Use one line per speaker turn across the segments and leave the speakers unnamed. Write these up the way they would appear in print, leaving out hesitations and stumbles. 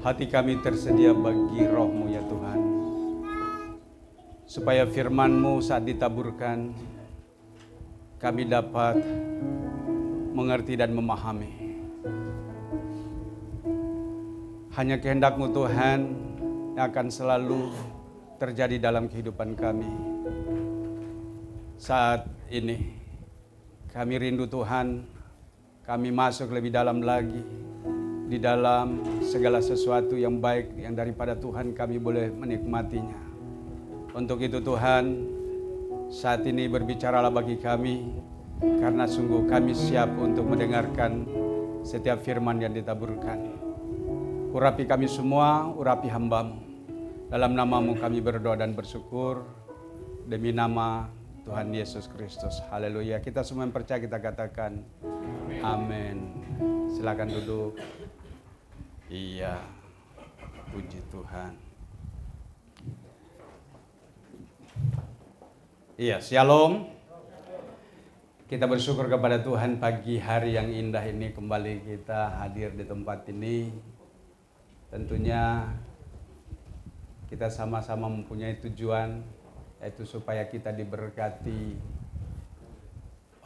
Hati kami tersedia bagi roh-Mu ya Tuhan, supaya firman-Mu saat ditaburkan, kami dapat mengerti dan memahami. Hanya kehendak-Mu Tuhan yang akan selalu terjadi dalam kehidupan kami. Saat ini kami rindu Tuhan, kami masuk lebih dalam lagi di dalam segala sesuatu yang baik yang daripada Tuhan, kami boleh menikmatinya. Untuk itu Tuhan, saat ini berbicaralah bagi kami, karena sungguh kami siap untuk mendengarkan setiap firman yang ditaburkan. Urapi kami semua, urapi hamba-Mu. Dalam nama-Mu kami berdoa dan bersyukur, demi nama Tuhan Yesus Kristus. Haleluya. Kita semua yang percaya kita katakan amin. Silakan duduk. Iya, puji Tuhan. Iya, shalom. Kita bersyukur kepada Tuhan pagi hari yang indah ini kembali kita hadir di tempat ini. Tentunya kita sama-sama mempunyai tujuan, yaitu supaya kita diberkati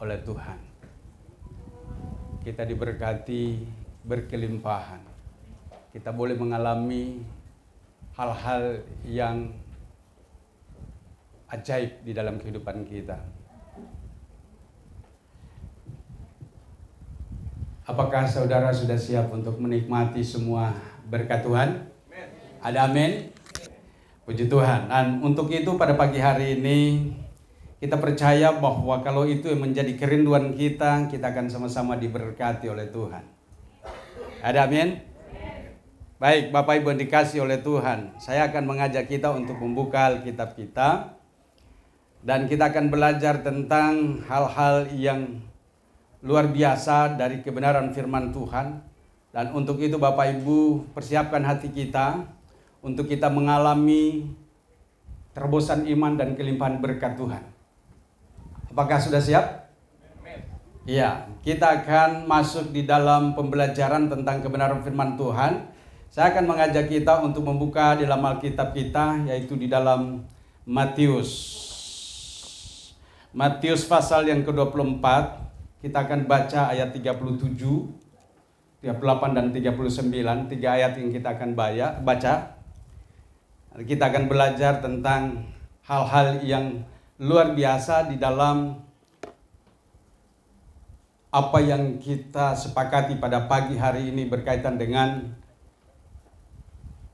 oleh Tuhan. Kita diberkati berkelimpahan. Kita boleh mengalami hal-hal yang ajaib di dalam kehidupan kita. Apakah saudara sudah siap untuk menikmati semua berkat Tuhan? Ada amin? Puji Tuhan. Dan untuk itu pada pagi hari ini kita percaya bahwa kalau itu yang menjadi kerinduan kita, kita akan sama-sama diberkati oleh Tuhan. Ada amin? Baik, Bapak Ibu yang dikasih oleh Tuhan, saya akan mengajak kita untuk membuka Alkitab kita, dan kita akan belajar tentang hal-hal yang luar biasa dari kebenaran firman Tuhan. Dan untuk itu Bapak Ibu persiapkan hati kita untuk kita mengalami terobosan iman dan kelimpahan berkat Tuhan. Apakah sudah siap? Iya, kita akan masuk di dalam pembelajaran tentang kebenaran firman Tuhan. Saya akan mengajak kita untuk membuka di dalam Alkitab kita, yaitu di dalam Matius. Matius pasal yang ke-24, kita akan baca ayat 37, 38 dan 39, 3 ayat yang kita akan baca. Kita akan belajar tentang hal-hal yang luar biasa di dalam apa yang kita sepakati pada pagi hari ini berkaitan dengan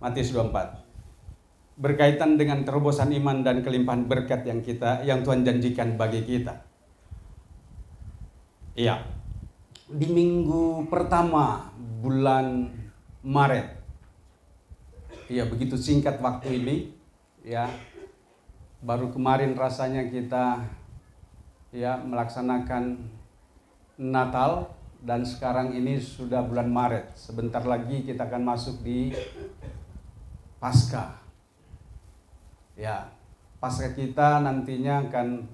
Matius 24. Berkaitan dengan terobosan iman dan kelimpahan berkat yang Tuhan janjikan bagi kita. Iya. Di minggu pertama bulan Maret. Iya, begitu singkat waktu ini, ya. Baru kemarin rasanya kita melaksanakan Natal, dan sekarang ini sudah bulan Maret. Sebentar lagi kita akan masuk di Paskah. Ya, Paskah kita nantinya akan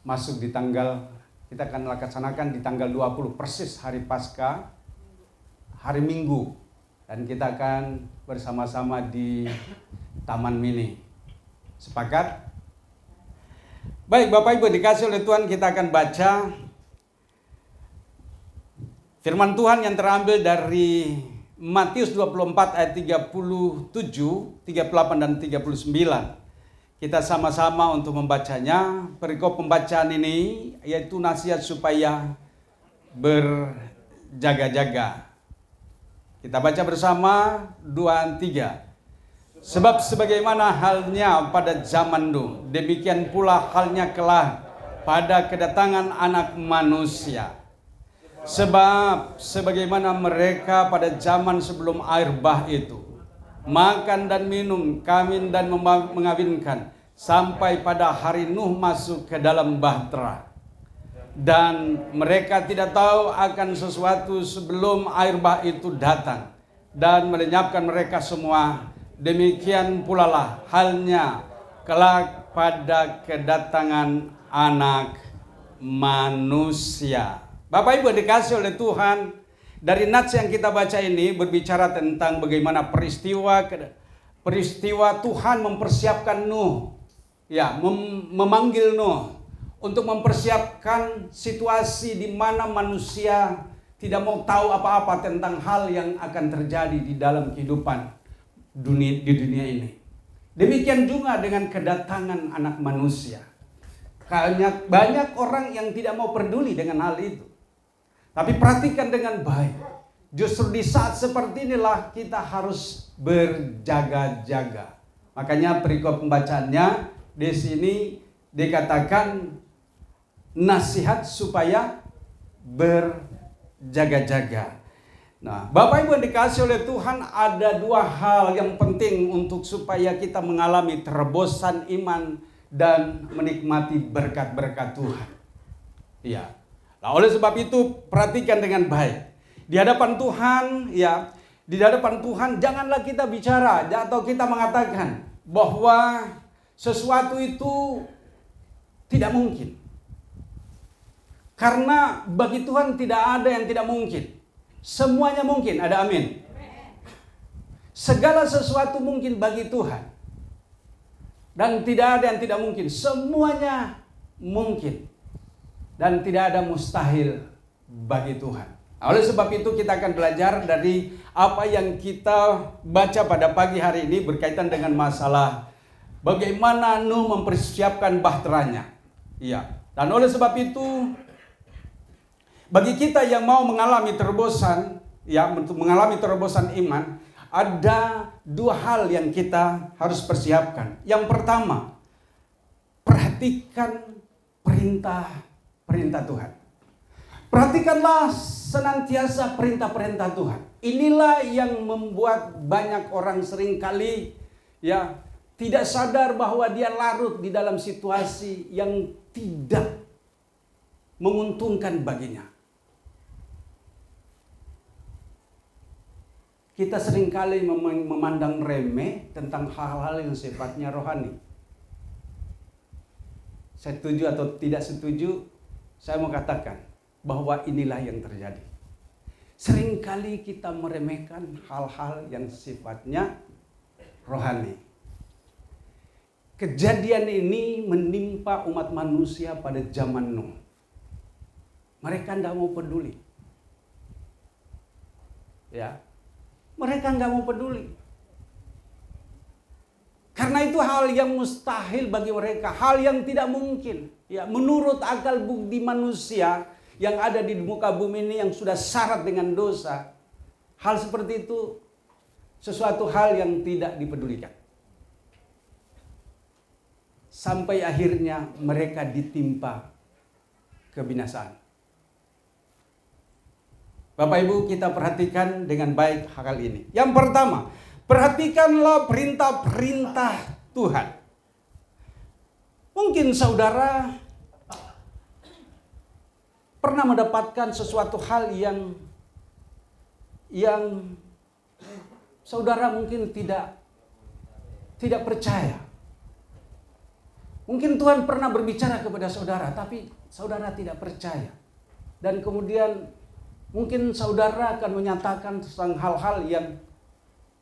masuk di kita akan laksanakan di tanggal 20, persis hari Paskah, hari Minggu. Dan kita akan bersama-sama di Taman Mini. Sepakat? Baik, Bapak Ibu dikasih oleh Tuhan, kita akan baca firman Tuhan yang terambil dari Matius 24 ayat 37, 38 dan 39. Kita sama-sama untuk membacanya. Perikop pembacaan ini yaitu nasihat supaya berjaga-jaga. Kita baca bersama 2 dan 3. Sebab sebagaimana halnya pada zaman Nuh, demikian pula halnya kelak pada kedatangan Anak Manusia. Sebab sebagaimana mereka pada zaman sebelum air bah itu makan dan minum, kawin dan mengawinkan, sampai pada hari Nuh masuk ke dalam bahtera. Dan mereka tidak tahu akan sesuatu sebelum air bah itu datang dan melenyapkan mereka semua. Demikian pula lah halnya kelak pada kedatangan Anak Manusia. Bapak Ibu dikasih oleh Tuhan, dari nats yang kita baca ini berbicara tentang bagaimana peristiwa Tuhan mempersiapkan Nuh, ya, memanggil Nuh untuk mempersiapkan situasi di mana manusia tidak mau tahu apa-apa tentang hal yang akan terjadi di dalam kehidupan di dunia ini. Demikian juga dengan kedatangan anak manusia. Banyak orang yang tidak mau peduli dengan hal itu. Tapi perhatikan dengan baik. Justru di saat seperti inilah kita harus berjaga-jaga. Makanya perikop pembacaannya di sini dikatakan nasihat supaya berjaga-jaga. Nah, Bapak Ibu yang dikasihi oleh Tuhan, ada dua hal yang penting untuk supaya kita mengalami terobosan iman dan menikmati berkat-berkat Tuhan. Ya. Nah, oleh sebab itu perhatikan dengan baik. Di hadapan Tuhan, ya, di hadapan Tuhan janganlah kita bicara atau kita mengatakan bahwa sesuatu itu tidak mungkin. Karena bagi Tuhan tidak ada yang tidak mungkin. Semuanya mungkin, ada amin. Segala sesuatu mungkin bagi Tuhan. Dan tidak ada yang tidak mungkin. Semuanya mungkin. Dan tidak ada mustahil bagi Tuhan. Oleh sebab itu kita akan belajar dari apa yang kita baca pada pagi hari ini berkaitan dengan masalah bagaimana Nuh mempersiapkan bahteranya. Iya. Dan oleh sebab itu bagi kita yang mau mengalami terobosan, ya, untuk mengalami terobosan iman, ada dua hal yang kita harus persiapkan. Yang pertama, perhatikan perintah-perintah Tuhan. Perhatikanlah senantiasa perintah-perintah Tuhan. Inilah yang membuat banyak orang seringkali, ya, tidak sadar bahwa dia larut di dalam situasi yang tidak menguntungkan baginya. Kita seringkali memandang remeh tentang hal-hal yang sifatnya rohani. Setuju atau tidak setuju, saya mau katakan bahwa inilah yang terjadi. Seringkali kita meremehkan hal-hal yang sifatnya rohani. Kejadian ini menimpa umat manusia pada zaman Nuh. Mereka tidak mau peduli. Ya. Mereka nggak mau peduli. Karena itu hal yang mustahil bagi mereka, hal yang tidak mungkin. Ya, menurut akal budi manusia yang ada di muka bumi ini yang sudah syarat dengan dosa, hal seperti itu sesuatu hal yang tidak dipedulikan. Sampai akhirnya mereka ditimpa kebinasaan. Bapak Ibu, kita perhatikan dengan baik hal ini. Yang pertama, perhatikanlah perintah-perintah Tuhan. Mungkin saudara pernah mendapatkan sesuatu hal yang saudara mungkin tidak percaya. Mungkin Tuhan pernah berbicara kepada saudara, tapi saudara tidak percaya. Dan kemudian mungkin saudara akan menyatakan tentang hal-hal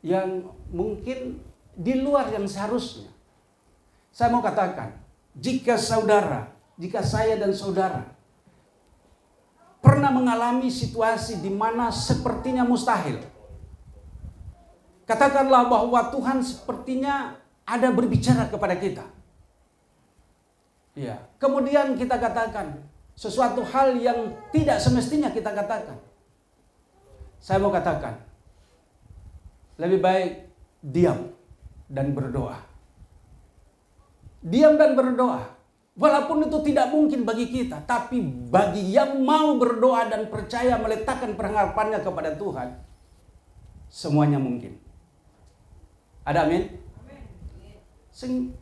yang mungkin di luar yang seharusnya. Saya mau katakan, jika saya dan saudara pernah mengalami situasi di mana sepertinya mustahil, katakanlah bahwa Tuhan sepertinya ada berbicara kepada kita. Ya, kemudian kita katakan sesuatu hal yang tidak semestinya kita katakan. Saya mau katakan, lebih baik diam dan berdoa. Diam dan berdoa. Walaupun itu tidak mungkin bagi kita, tapi bagi yang mau berdoa dan percaya meletakkan pengharapannya kepada Tuhan, semuanya mungkin. Ada amin?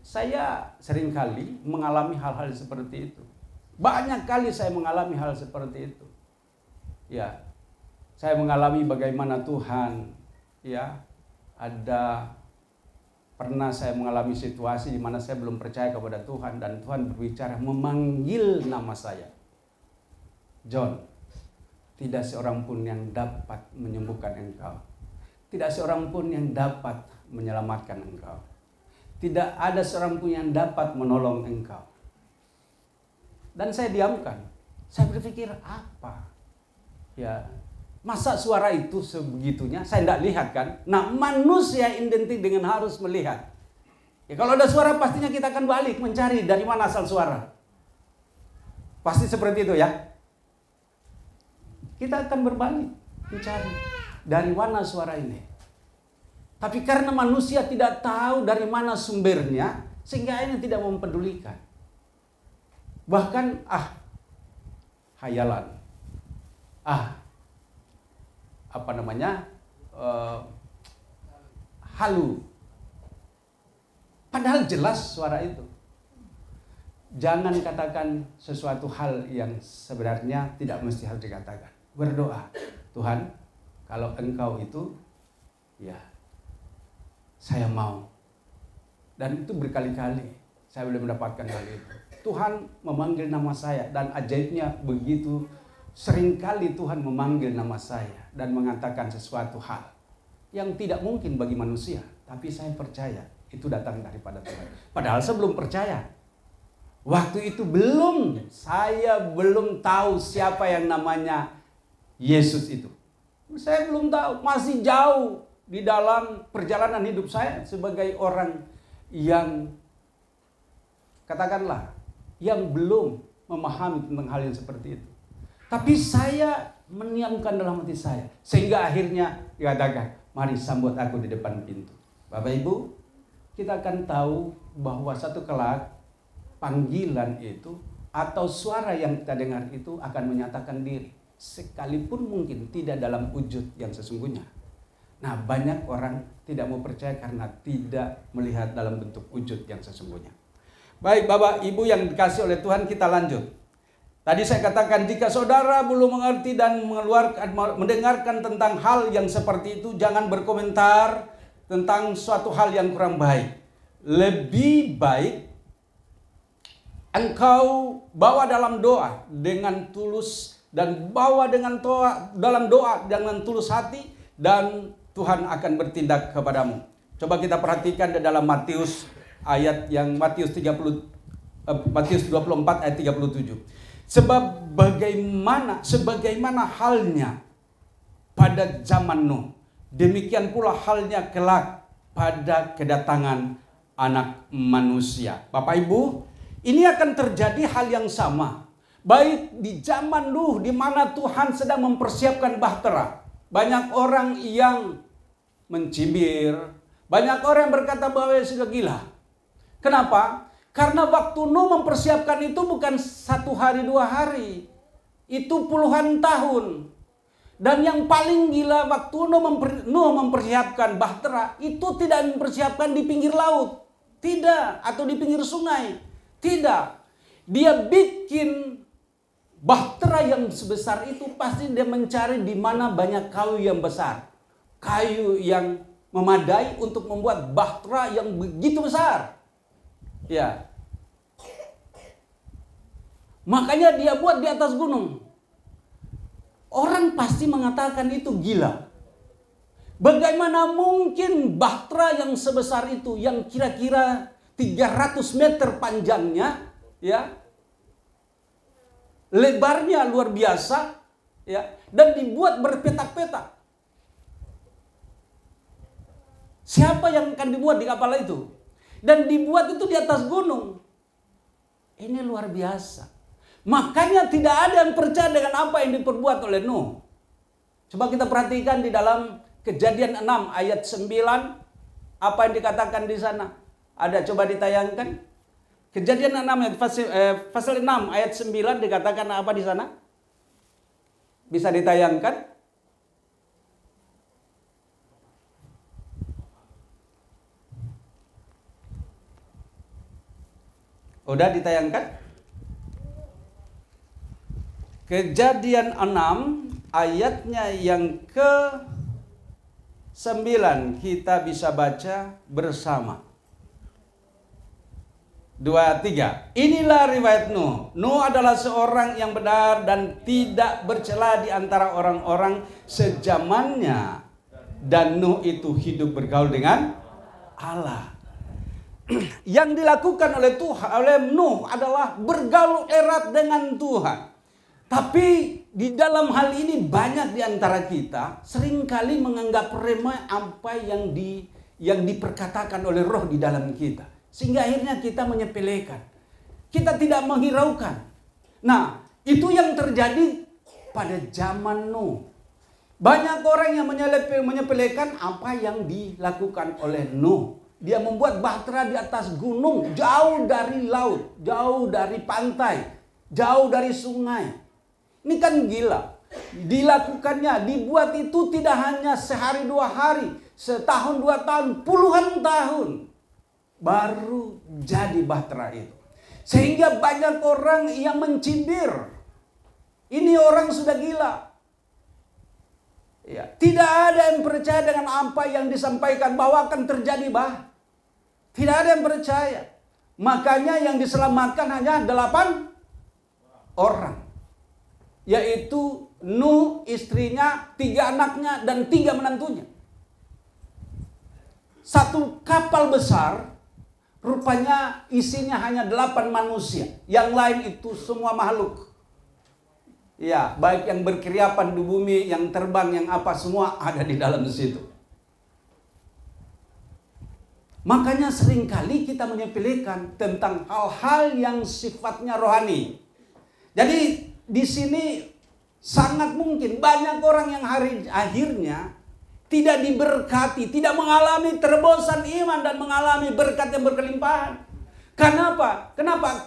Saya seringkali mengalami hal-hal seperti itu. Banyak kali saya mengalami hal seperti itu. Ya, saya mengalami bagaimana Tuhan, ya, pernah saya mengalami situasi di mana saya belum percaya kepada Tuhan dan Tuhan berbicara memanggil nama saya. John, tidak seorang pun yang dapat menyembuhkan engkau. Tidak seorang pun yang dapat menyelamatkan engkau. Tidak ada seorang pun yang dapat menolong engkau. Dan saya diamkan. Saya berpikir apa? Ya, masa suara itu sebegitunya? Saya tidak lihat kan? Nah, manusia identik dengan harus melihat. Ya, kalau ada suara pastinya kita akan balik mencari dari mana asal suara. Pasti seperti itu ya. Kita akan berbalik mencari dari mana suara ini. Tapi karena manusia tidak tahu dari mana sumbernya, sehingga ini tidak mempedulikan. Bahkan hayalan. Halu. Padahal jelas suara itu. Jangan katakan sesuatu hal yang sebenarnya tidak mesti harus dikatakan. Berdoa, Tuhan, kalau engkau itu, ya, saya mau. Dan itu berkali-kali saya belum mendapatkan hal itu. Tuhan memanggil nama saya, dan ajaibnya begitu seringkali Tuhan memanggil nama saya dan mengatakan sesuatu hal yang tidak mungkin bagi manusia. Tapi saya percaya itu datang daripada Tuhan. Padahal saya belum percaya. Waktu itu saya belum tahu siapa yang namanya Yesus itu. Saya belum tahu, masih jauh di dalam perjalanan hidup saya sebagai orang yang, katakanlah, yang belum memahami tentang hal yang seperti itu. Tapi saya menyiamkan dalam hati saya, sehingga akhirnya dikatakan, mari sambut aku di depan pintu. Bapak Ibu, kita akan tahu bahwa satu kelak panggilan itu atau suara yang kita dengar itu akan menyatakan diri, sekalipun mungkin tidak dalam wujud yang sesungguhnya. Nah, banyak orang tidak mau percaya karena tidak melihat dalam bentuk wujud yang sesungguhnya. Baik, Bapak Ibu yang dikasih oleh Tuhan, kita lanjut. Tadi saya katakan, jika saudara belum mengerti dan mendengarkan tentang hal yang seperti itu, jangan berkomentar tentang suatu hal yang kurang baik. Lebih baik engkau bawa dalam doa dengan tulus, dan bawa dalam doa dengan tulus hati, dan Tuhan akan bertindak kepadamu. Coba kita perhatikan di dalam Matius 24 ayat 37. Sebab sebagaimana halnya pada zaman Nuh, demikian pula halnya kelak pada kedatangan Anak Manusia. Bapak Ibu, ini akan terjadi hal yang sama. Baik di zaman Nuh, di mana Tuhan sedang mempersiapkan bahtera. Banyak orang yang mencibir, banyak orang yang berkata bahwa sudah gila. Kenapa? Karena waktu Nuh mempersiapkan itu bukan 1 hari 2 hari. Itu puluhan tahun. Dan yang paling gila, waktu Nuh mempersiapkan bahtera, itu tidak mempersiapkan di pinggir laut. Tidak. Atau di pinggir sungai. Tidak. Dia bikin bahtera yang sebesar itu, pasti dia mencari di mana banyak kayu yang besar. Kayu yang memadai untuk membuat bahtera yang begitu besar. Ya. Makanya dia buat di atas gunung. Orang pasti mengatakan itu gila. Bagaimana mungkin bahtera yang sebesar itu, yang kira-kira 300 meter panjangnya, ya, lebarnya luar biasa, ya, dan dibuat berpetak-petak. Siapa yang akan dibuat di kapal itu? Dan dibuat itu di atas gunung. Ini luar biasa. Makanya tidak ada yang percaya dengan apa yang diperbuat oleh Nuh. Coba kita perhatikan di dalam Kejadian 6 ayat 9. Apa yang dikatakan di sana? Ada, coba ditayangkan. Kejadian 6 pasal 6 ayat 9 dikatakan apa di sana? Bisa ditayangkan? Udah ditayangkan? Kejadian 6 ayatnya yang ke-9 kita bisa baca bersama. 2, 3. Inilah riwayat Nuh. Nuh adalah seorang yang benar dan tidak bercela di antara orang-orang sezamannya. Dan Nuh itu hidup bergaul dengan Allah. Yang dilakukan oleh Tuhan, oleh Nuh adalah bergaul erat dengan Tuhan. Tapi di dalam hal ini banyak di antara kita seringkali menganggap remeh apa yang diperkatakan oleh Roh di dalam kita. Sehingga akhirnya kita menyepelekan. Kita tidak menghiraukan. Nah, itu yang terjadi pada zaman Nuh. Banyak orang yang menyepelekan apa yang dilakukan oleh Nuh. Dia membuat bahtera di atas gunung, jauh dari laut, jauh dari pantai, jauh dari sungai. Ini kan gila. Dilakukannya, dibuat itu tidak hanya sehari 2 hari, setahun 2 tahun, puluhan tahun. Baru jadi bahtera itu. Sehingga banyak orang yang mencibir. Ini orang sudah gila. Ya, tidak ada yang percaya dengan apa yang disampaikan bahwa akan terjadi Tidak ada yang percaya. Makanya yang diselamatkan hanya 8 orang. Yaitu Nuh, istrinya, 3 anaknya, dan 3 menantunya. Satu kapal besar, rupanya isinya hanya 8 manusia. Yang lain itu semua makhluk. Ya, baik yang berkeriapan di bumi, yang terbang, yang apa, semua ada di dalam situ. Makanya seringkali kita menyepelekan tentang hal-hal yang sifatnya rohani. Jadi di sini sangat mungkin banyak orang yang akhirnya tidak diberkati, tidak mengalami terobosan iman dan mengalami berkat yang berkelimpahan. Kenapa?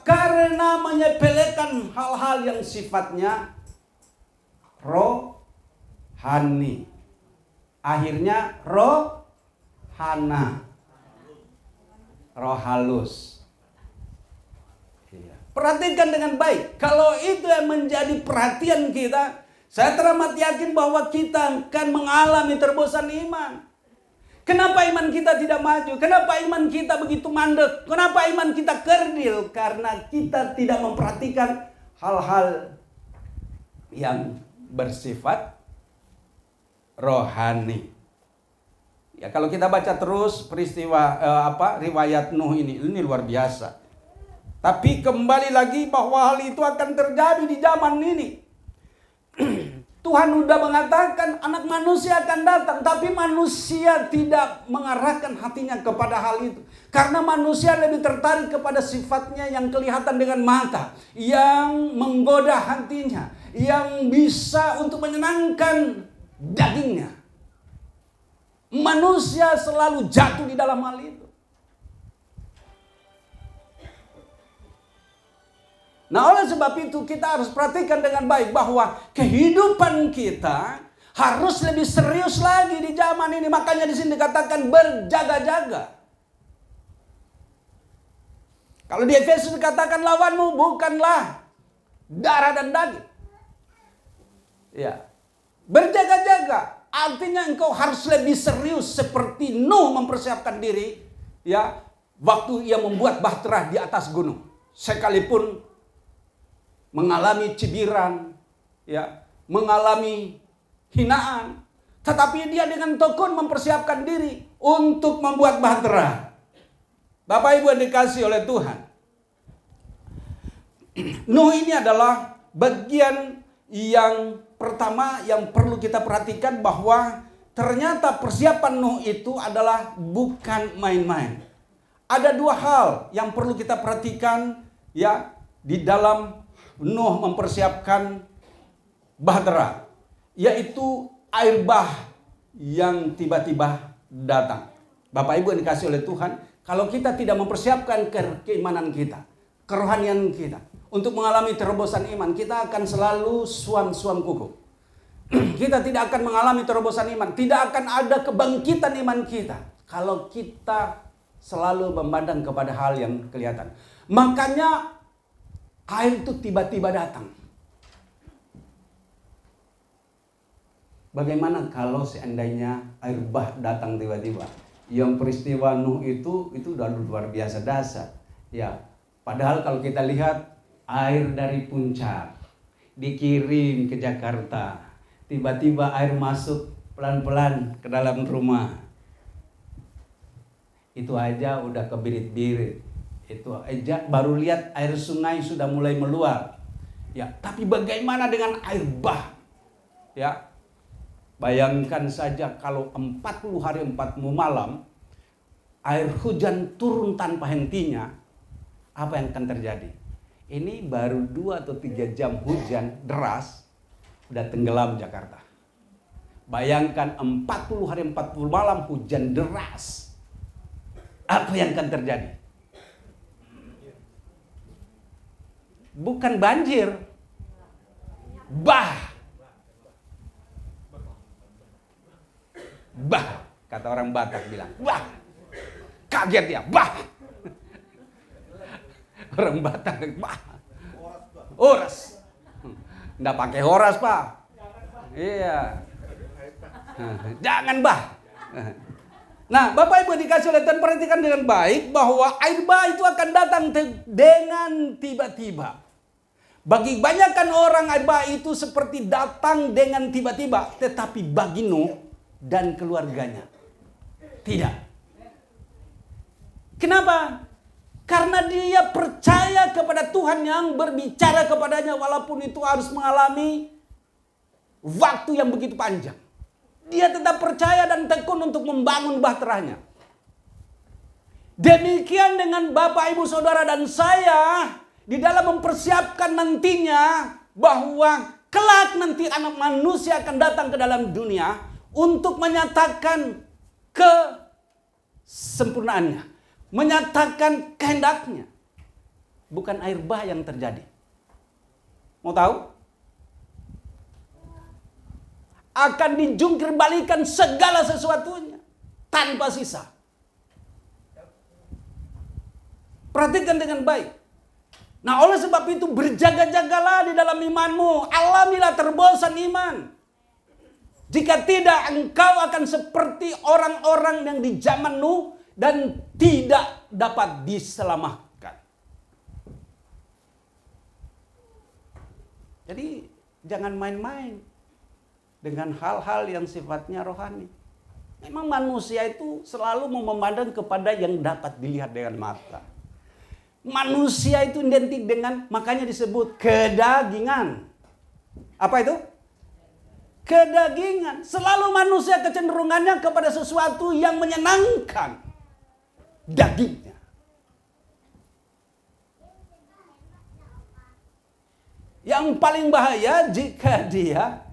Karena menyepelekan hal-hal yang sifatnya rohani. Akhirnya rohana. Roh halus. Perhatikan dengan baik. Kalau itu yang menjadi perhatian kita, saya teramat yakin bahwa kita akan mengalami terobosan iman. Kenapa iman kita tidak maju? Kenapa iman kita begitu mandek? Kenapa iman kita kerdil? Karena kita tidak memperhatikan hal-hal yang bersifat rohani. Ya, kalau kita baca terus peristiwa riwayat Nuh ini luar biasa. Tapi kembali lagi bahwa hal itu akan terjadi di zaman ini. Tuhan sudah mengatakan anak manusia akan datang, tapi manusia tidak mengarahkan hatinya kepada hal itu. Karena manusia lebih tertarik kepada sifatnya yang kelihatan dengan mata, yang menggoda hatinya, yang bisa untuk menyenangkan dagingnya. Manusia selalu jatuh di dalam hal itu. Nah, oleh sebab itu kita harus perhatikan dengan baik bahwa kehidupan kita harus lebih serius lagi di zaman ini. Makanya di sini dikatakan berjaga-jaga. Kalau di Efesus dikatakan lawanmu bukanlah darah dan daging. Ya. Berjaga-jaga. Artinya engkau harus lebih serius seperti Nuh mempersiapkan diri, ya, waktu ia membuat bahtera di atas gunung. Sekalipun mengalami cibiran, ya, mengalami hinaan, tetapi dia dengan tekun mempersiapkan diri untuk membuat bahtera. Bapak Ibu yang dikasihi oleh Tuhan, Nuh ini adalah bagian yang pertama yang perlu kita perhatikan, bahwa ternyata persiapan Nuh itu adalah bukan main-main. Ada 2 hal yang perlu kita perhatikan, ya, di dalam Nuh mempersiapkan bahtera, yaitu air bah yang tiba-tiba datang. Bapak Ibu yang dikasihi oleh Tuhan, kalau kita tidak mempersiapkan keimanan kita, kerohanian kita, untuk mengalami terobosan iman, kita akan selalu suam-suam kuku. Kita tidak akan mengalami terobosan iman. Tidak akan ada kebangkitan iman kita kalau kita selalu memandang kepada hal yang kelihatan. Makanya air itu tiba-tiba datang. Bagaimana kalau seandainya air bah datang tiba-tiba? Yang peristiwa Nuh itu udah luar biasa dahsyat. Ya, Padahal kalau kita lihat air dari puncak dikirim ke Jakarta, tiba-tiba air masuk pelan-pelan ke dalam rumah. Itu aja udah kebirit-birit. Itu aja baru lihat air sungai sudah mulai meluap. Ya, tapi bagaimana dengan air bah? Ya. Bayangkan saja kalau 40 hari 40 malam air hujan turun tanpa hentinya, apa yang akan terjadi? Ini baru 2 atau 3 jam hujan deras, udah tenggelam Jakarta. Bayangkan 40 hari 40 malam hujan deras. Apa yang akan terjadi? Bukan banjir. Bah, kata orang Batak bilang, bah, kaget dia, bah. Orang Batak, bah, horas, nggak pakai horas Pak, iya, jangan bah. Nah, Bapak Ibu dikasih oleh Tuhan, perhatikan dengan baik bahwa air bah itu akan datang dengan tiba-tiba. Bagi banyakkan orang air bah itu seperti datang dengan tiba-tiba, tetapi bagi Nuh dan keluarganya tidak. Kenapa? Karena dia percaya kepada Tuhan yang berbicara kepadanya walaupun itu harus mengalami waktu yang begitu panjang. Dia tetap percaya dan tekun untuk membangun bahteranya. Demikian dengan Bapak, Ibu, Saudara dan saya di dalam mempersiapkan nantinya bahwa kelak nanti anak manusia akan datang ke dalam dunia untuk menyatakan kesempurnaannya, menyatakan kehendaknya. Bukan air bah yang terjadi. Mau tahu? Akan dijungkir balikan segala sesuatunya tanpa sisa. Perhatikan dengan baik. Nah, oleh sebab itu berjaga-jagalah di dalam imanmu. Alamilah terbosan iman. Jika tidak, engkau akan seperti orang-orang yang di zaman Nuh dan tidak dapat diselamatkan. Jadi jangan main-main dengan hal-hal yang sifatnya rohani. Memang manusia itu selalu memandang kepada yang dapat dilihat dengan mata. Manusia itu identik dengan, makanya disebut kedagingan. Apa itu? Kedagingan. Selalu manusia kecenderungannya kepada sesuatu yang menyenangkan dagingnya. Yang paling bahaya jika dia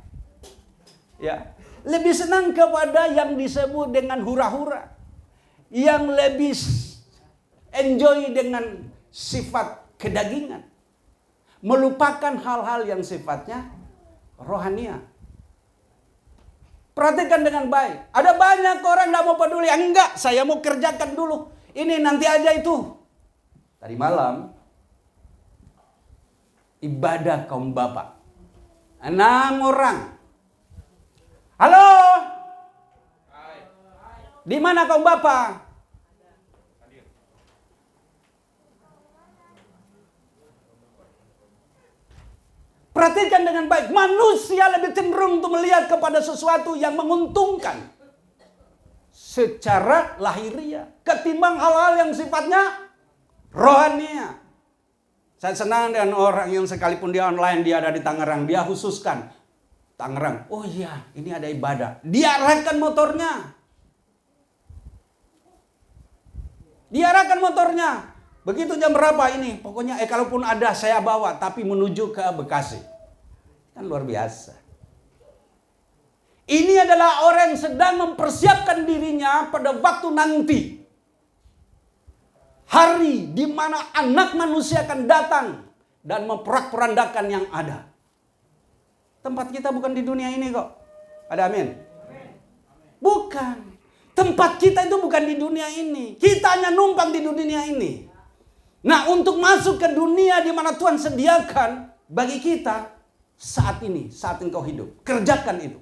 lebih senang kepada yang disebut dengan hura-hura. Yang lebih enjoy dengan sifat kedagingan. Melupakan hal-hal yang sifatnya rohania. Perhatikan dengan baik. Ada banyak orang tidak mau peduli. Enggak, saya mau kerjakan dulu. Ini nanti aja itu. Tadi malam, ibadah kaum bapak. 6 orang. Halo? Di mana kaum bapak? Perhatikan dengan baik. Manusia lebih cenderung untuk melihat kepada sesuatu yang menguntungkan secara lahiriah ketimbang hal-hal yang sifatnya rohania. Saya senang dengan orang yang sekalipun dia online, dia ada di Tangerang, dia khususkan Tangerang. Oh iya, ini ada ibadah. Dia arahkan motornya. Begitu jam berapa ini? Pokoknya kalaupun ada saya bawa, tapi menuju ke Bekasi. Kan luar biasa. Ini adalah orang yang sedang mempersiapkan dirinya pada waktu nanti. Hari di mana anak manusia akan datang dan memporak-porandakan yang ada. Tempat kita bukan di dunia ini kok. Ada amin? Bukan. Tempat kita itu bukan di dunia ini. Kita hanya numpang di dunia ini. Nah, untuk masuk ke dunia di mana Tuhan sediakan bagi kita saat ini, saat engkau hidup, kerjakan itu.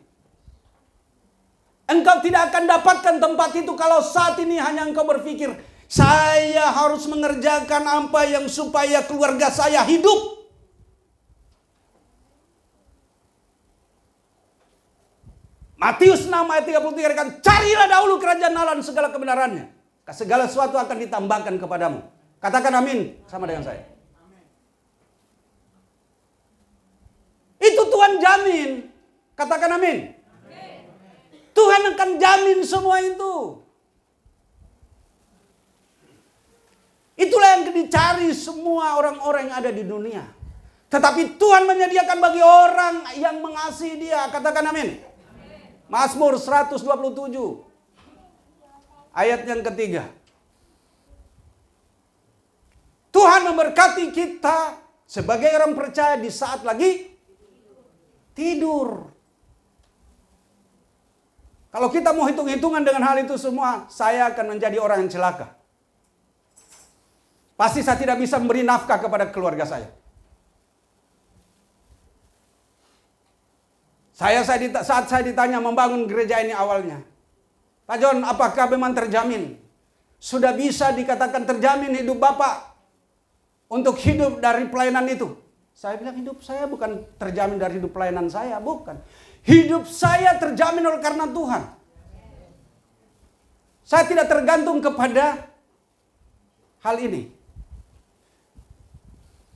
Engkau tidak akan dapatkan tempat itu kalau saat ini hanya engkau berpikir, Saya harus mengerjakan apa yang supaya keluarga saya hidup. Matius 6 ayat 33 katakan, carilah dahulu kerajaan Allah dan segala kebenarannya. Segala sesuatu akan ditambahkan kepadamu. Katakan amin sama dengan saya. Itu Tuhan jamin. Katakan amin. Tuhan akan jamin semua itu. Itulah yang dicari semua orang-orang yang ada di dunia. Tetapi Tuhan menyediakan bagi orang yang mengasihi Dia. Katakan amin. Mazmur 127 ayat yang ketiga. Tuhan memberkati kita sebagai orang percaya di saat lagi tidur. Kalau kita mau hitung-hitungan dengan hal itu semua, saya akan menjadi orang yang celaka. Pasti saya tidak bisa memberi nafkah kepada keluarga saya. Saat saya ditanya membangun gereja ini awalnya, Pak John, apakah memang terjamin? Sudah bisa dikatakan terjamin hidup Bapak untuk hidup dari pelayanan itu? Saya bilang hidup saya bukan terjamin dari hidup pelayanan saya, bukan. Hidup saya terjamin oleh karena Tuhan. Saya tidak tergantung kepada hal ini.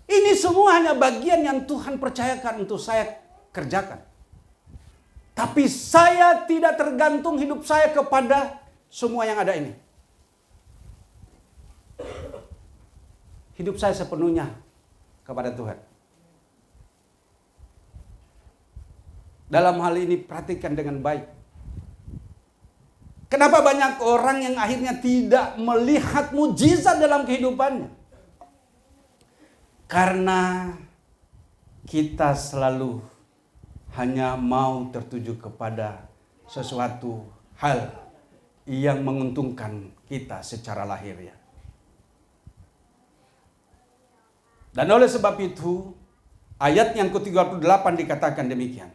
Ini semua hanya bagian yang Tuhan percayakan untuk saya kerjakan. Tapi saya tidak tergantung hidup saya kepada semua yang ada ini. Hidup saya sepenuhnya kepada Tuhan. Dalam hal ini perhatikan dengan baik. Kenapa banyak orang yang akhirnya tidak melihat mujizat dalam kehidupannya? Karena kita selalu hanya mau tertuju kepada sesuatu hal yang menguntungkan kita secara lahiriah. Dan oleh sebab itu, ayat yang ke-38 dikatakan demikian.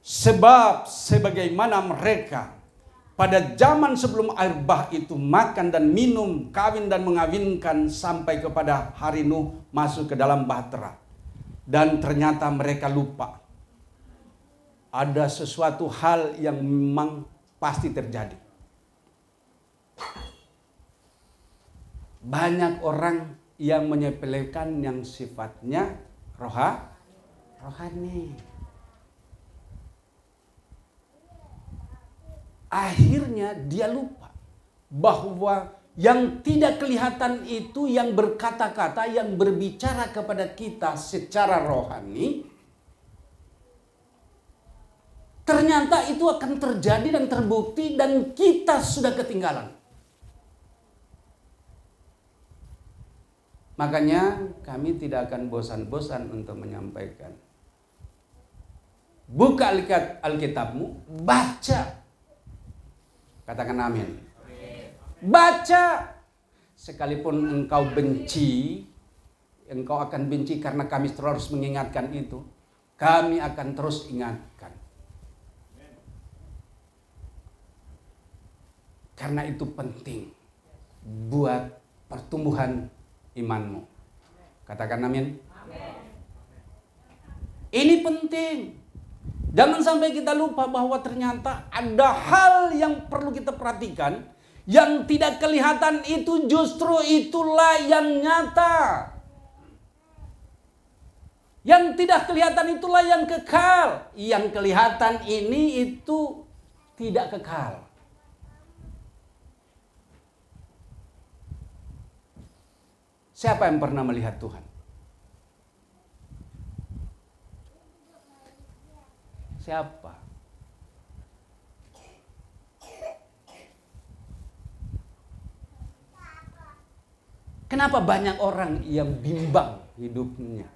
Sebab sebagaimana mereka pada zaman sebelum air bah itu makan dan minum, kawin dan mengawinkan sampai kepada hari Nuh masuk ke dalam bahtera. Dan ternyata mereka lupa. Ada sesuatu hal yang memang pasti terjadi. Banyak orang yang menyepelekan yang sifatnya rohani. Akhirnya dia lupa bahwa yang tidak kelihatan itu, yang berkata-kata, yang berbicara kepada kita secara rohani, ternyata itu akan terjadi dan terbukti dan kita sudah ketinggalan. Makanya kami tidak akan bosan-bosan untuk menyampaikan. Buka Alkitabmu, baca. Katakan amin. Baca. Sekalipun engkau benci, engkau akan benci karena kami terus mengingatkan itu. Kami akan terus ingatkan. Karena itu penting buat pertumbuhan imanmu. Katakan amin. Ini penting. Jangan sampai kita lupa bahwa ternyata ada hal yang perlu kita perhatikan. Yang tidak kelihatan itu justru itulah yang nyata. Yang tidak kelihatan itulah yang kekal. Yang kelihatan ini itu tidak kekal. Siapa yang pernah melihat Tuhan? Siapa? Kenapa banyak orang yang bimbang hidupnya?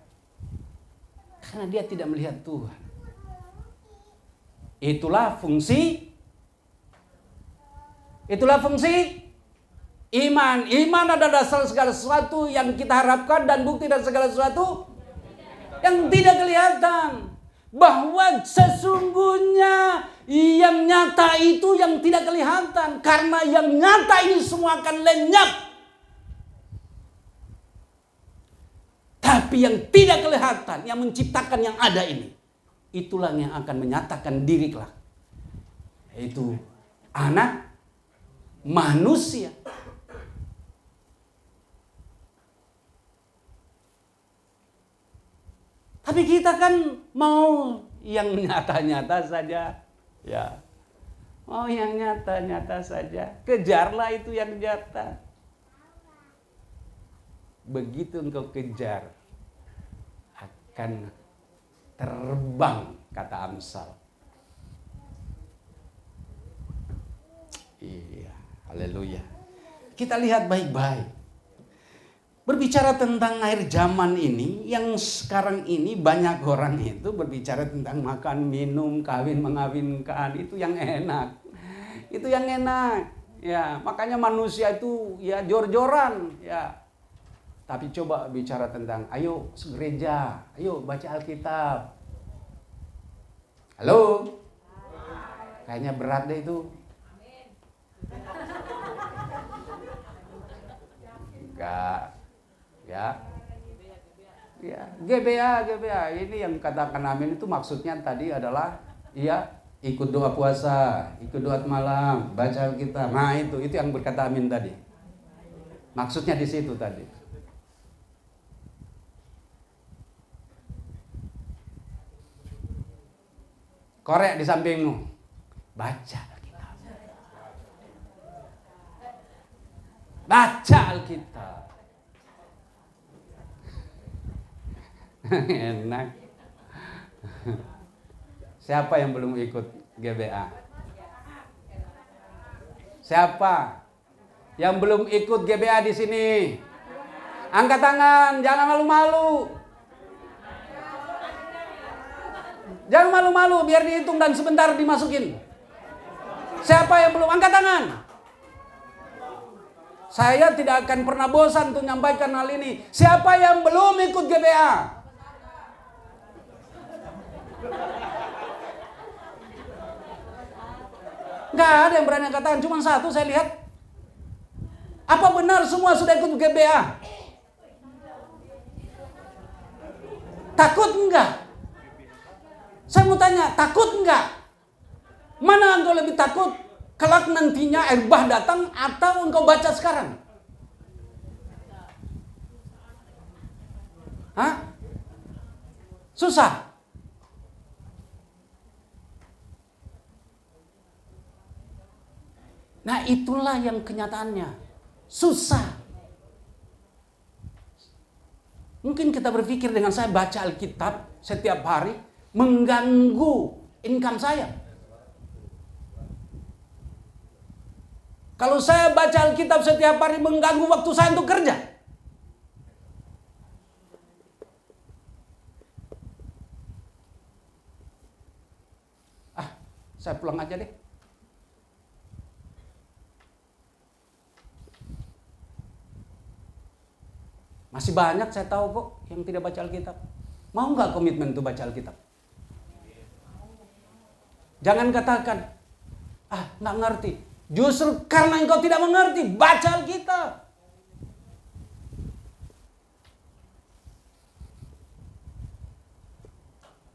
Karena dia tidak melihat Tuhan. Itulah fungsi iman. Iman adalah dasar segala sesuatu yang kita harapkan dan bukti dari segala sesuatu yang tidak kelihatan.
bahwa sesungguhnya yang nyata itu yang tidak kelihatan. Karena yang nyata ini semua akan lenyap. Tapi yang tidak kelihatan, yang menciptakan yang ada ini, itulah yang akan menyatakan diri kelak. Yaitu anak manusia. Tapi kita kan mau yang nyata-nyata saja. Ya. Mau yang nyata-nyata saja. Kejarlah itu yang nyata. Begitu engkau kejar, akan terbang, kata Amsal. Iya, haleluya. Kita lihat baik-baik. Berbicara tentang akhir zaman ini, yang sekarang ini banyak orang itu berbicara tentang makan, minum, kawin, mengawinkan, itu yang enak. Itu yang enak. Ya, makanya manusia itu ya jor-joran, ya. Tapi coba bicara tentang ayo gereja, ayo baca Alkitab. Halo? Kayaknya berat deh itu. Enggak. Ya. Ya, GBA. Ini yang katakan amin itu maksudnya tadi adalah ya ikut doa puasa, ikut doa malam, baca Alkitab. Nah, itu yang berkata amin tadi. Maksudnya di situ tadi. Korek di sampingmu. Baca Alkitab. Baca Alkitab. Enak. Siapa yang belum ikut GBA? Siapa yang belum ikut GBA di sini? Angkat tangan, jangan malu-malu. Jangan malu-malu, biar dihitung dan sebentar dimasukin. Siapa yang belum? Angkat tangan. Saya tidak akan pernah bosan untuk menyampaikan hal ini. Siapa yang belum ikut GBA? Nggak ada yang berani katakan, cuma satu saya lihat. Apa benar semua sudah ikut GBA? Takut enggak? Saya mau tanya, takut enggak? Mana engkau lebih takut? Kelak nantinya air bah datang atau engkau baca sekarang? Hah? Susah. Nah, itulah yang kenyataannya. Susah. Mungkin kita berpikir dengan saya baca Alkitab setiap hari mengganggu income saya. Kalau saya baca Alkitab setiap hari mengganggu waktu saya untuk kerja. Saya pulang aja deh. Masih banyak saya tahu kok yang tidak baca Alkitab. Mau nggak komitmen untuk baca Alkitab? Jangan katakan, nggak ngerti. Justru karena engkau tidak mengerti, baca Alkitab.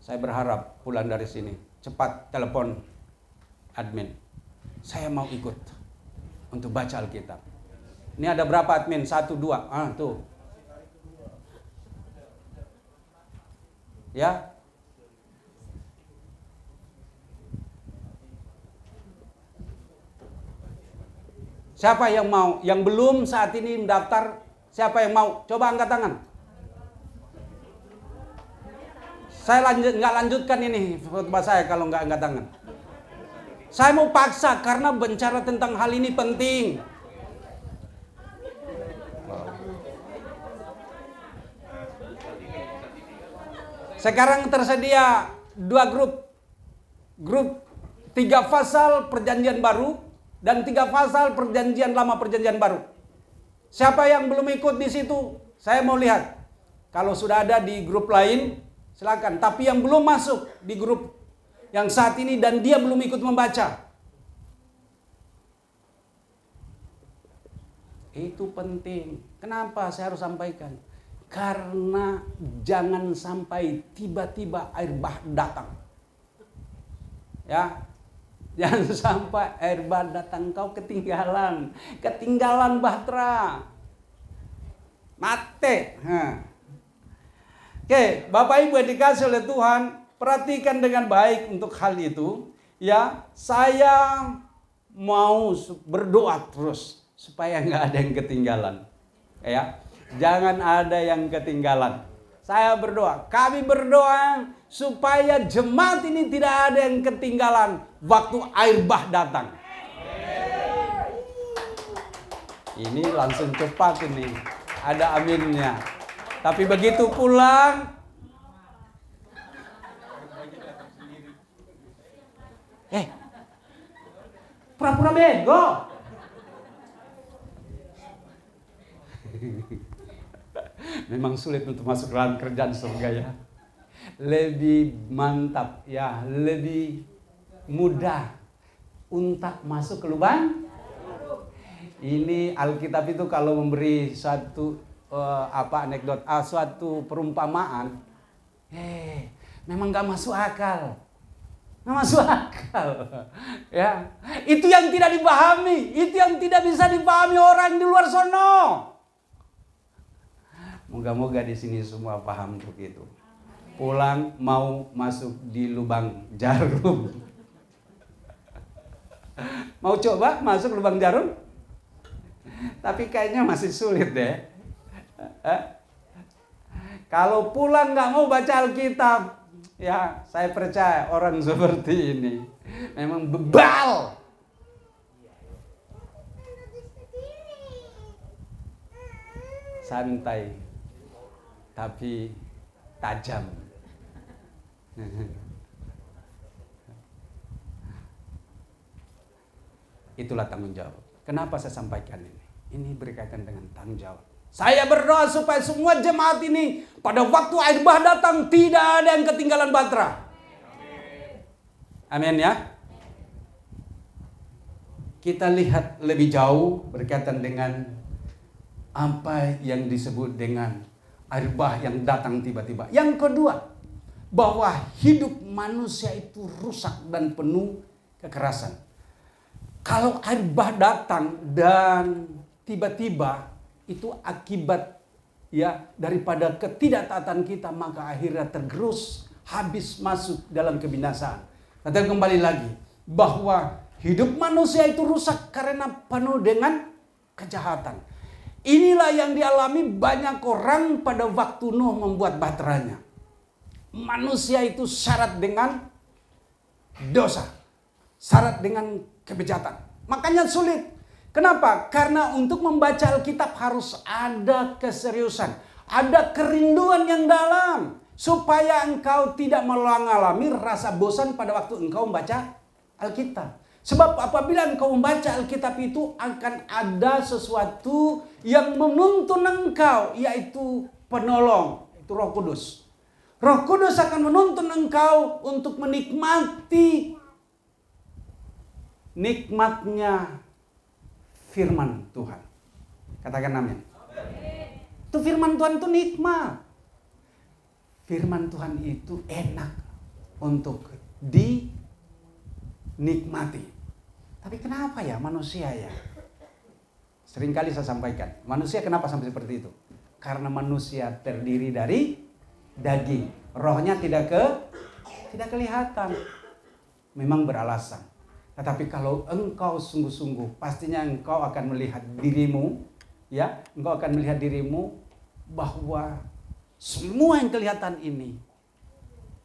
Saya berharap pulang dari sini, cepat telepon admin. Saya mau ikut untuk baca Alkitab. Ini ada berapa admin? 1, 2. Tuh. Ya. Siapa yang mau? Yang belum saat ini mendaftar, siapa yang mau? Coba angkat tangan. Saya nggak lanjutkan ini khotbah saya kalau nggak angkat tangan. Saya mau paksa karena bicara tentang hal ini penting. Sekarang tersedia 2 grup. Grup 3 pasal perjanjian baru dan 3 pasal perjanjian lama, perjanjian baru. Siapa yang belum ikut di situ? Saya mau lihat. Kalau sudah ada di grup lain, Silakan. Tapi yang belum masuk di grup yang saat ini dan dia belum ikut membaca, itu penting. Kenapa saya harus sampaikan? Karena jangan sampai tiba-tiba air bah datang. Ya, jangan sampai air bah datang kau ketinggalan bahtera, mate. Oke, Bapak Ibu yang dikasih oleh Tuhan, perhatikan dengan baik untuk hal itu. Ya, saya mau berdoa terus supaya nggak ada yang ketinggalan. Ya, jangan ada yang ketinggalan. Saya berdoa, kami berdoa supaya jemaat ini tidak ada yang ketinggalan waktu air bah datang. Ini langsung cepat ini, ada aminnya. Tapi begitu pulang, pura-pura bego. Memang sulit untuk masuk dalam kerjaan surga ya. Lebih mantap ya, lebih mudah untuk masuk ke lubang. Ini Alkitab itu kalau memberi suatu anekdot, suatu perumpamaan, memang gak masuk akal. Nggak masuk akal. Ya, itu yang tidak dipahami, itu yang tidak bisa dipahami orang di luar sono. Moga-moga di sini semua paham untuk itu. Pulang mau masuk di lubang jarum. Mau coba masuk lubang jarum? Tapi kayaknya masih sulit deh. Kalau pulang nggak mau baca Alkitab, ya saya percaya orang seperti ini memang bebal. Santai tapi tajam. Itulah tanggung jawab. Kenapa saya sampaikan ini? Ini berkaitan dengan tanggung jawab. Saya berdoa supaya semua jemaat ini pada waktu air bah datang tidak ada yang ketinggalan bahtera. Amin ya. Kita lihat lebih jauh berkaitan dengan apa yang disebut dengan air bah yang datang tiba-tiba. Yang kedua, bahwa hidup manusia itu rusak dan penuh kekerasan. Kalau air bah datang dan tiba-tiba, itu akibat ya daripada ketidaktaatan kita, maka akhirnya tergerus, habis masuk dalam kebinasaan. Tapi kembali lagi bahwa hidup manusia itu rusak karena penuh dengan kejahatan. Inilah yang dialami banyak orang pada waktu Nuh membuat bahteranya. Manusia itu syarat dengan dosa, syarat dengan kebejatan. Makanya sulit. Kenapa? Karena untuk membaca Alkitab harus ada keseriusan, ada kerinduan yang dalam, supaya engkau tidak mengalami rasa bosan pada waktu engkau membaca Alkitab. Sebab apabila engkau membaca Alkitab itu akan ada sesuatu yang menuntun engkau, yaitu penolong, itu Roh Kudus. Roh Kudus akan menuntun engkau untuk menikmati nikmatnya firman Tuhan. Katakan amin. Itu firman Tuhan itu nikmat. Firman Tuhan itu enak untuk dinikmati. Tapi kenapa ya manusia ya? Seringkali saya sampaikan, manusia kenapa sampai seperti itu? Karena manusia terdiri dari daging. Rohnya tidak kelihatan. Memang beralasan. Tetapi kalau engkau sungguh-sungguh, pastinya engkau akan melihat dirimu, ya, engkau akan melihat dirimu bahwa semua yang kelihatan ini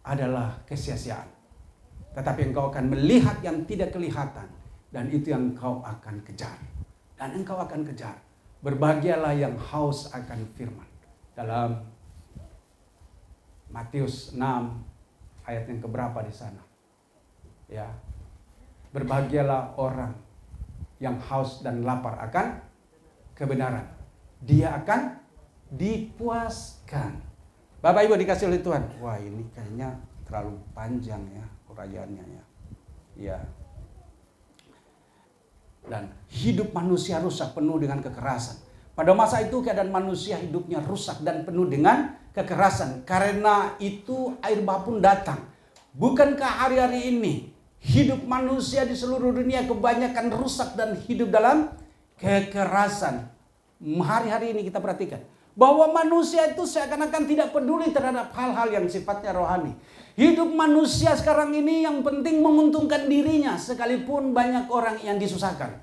adalah kesia-siaan. Tetapi engkau akan melihat yang tidak kelihatan, dan itu yang engkau akan kejar. Dan engkau akan kejar. Berbahagialah yang haus akan firman. Dalam Matius 6 ayat yang keberapa di sana? Ya. Berbahagialah orang yang haus dan lapar akan kebenaran. Dia akan dipuaskan. Bapak Ibu dikasih oleh Tuhan. Wah, ini kayaknya terlalu panjang ya uraiannya ya. Ya. Dan hidup manusia rusak, penuh dengan kekerasan. Pada masa itu keadaan manusia hidupnya rusak dan penuh dengan kekerasan. Karena itu air bah pun datang. Bukankah hari-hari ini hidup manusia di seluruh dunia kebanyakan rusak dan hidup dalam kekerasan? Hari-hari ini kita perhatikan bahwa manusia itu seakan-akan tidak peduli terhadap hal-hal yang sifatnya rohani. Hidup manusia sekarang ini yang penting menguntungkan dirinya, sekalipun banyak orang yang disusahkan.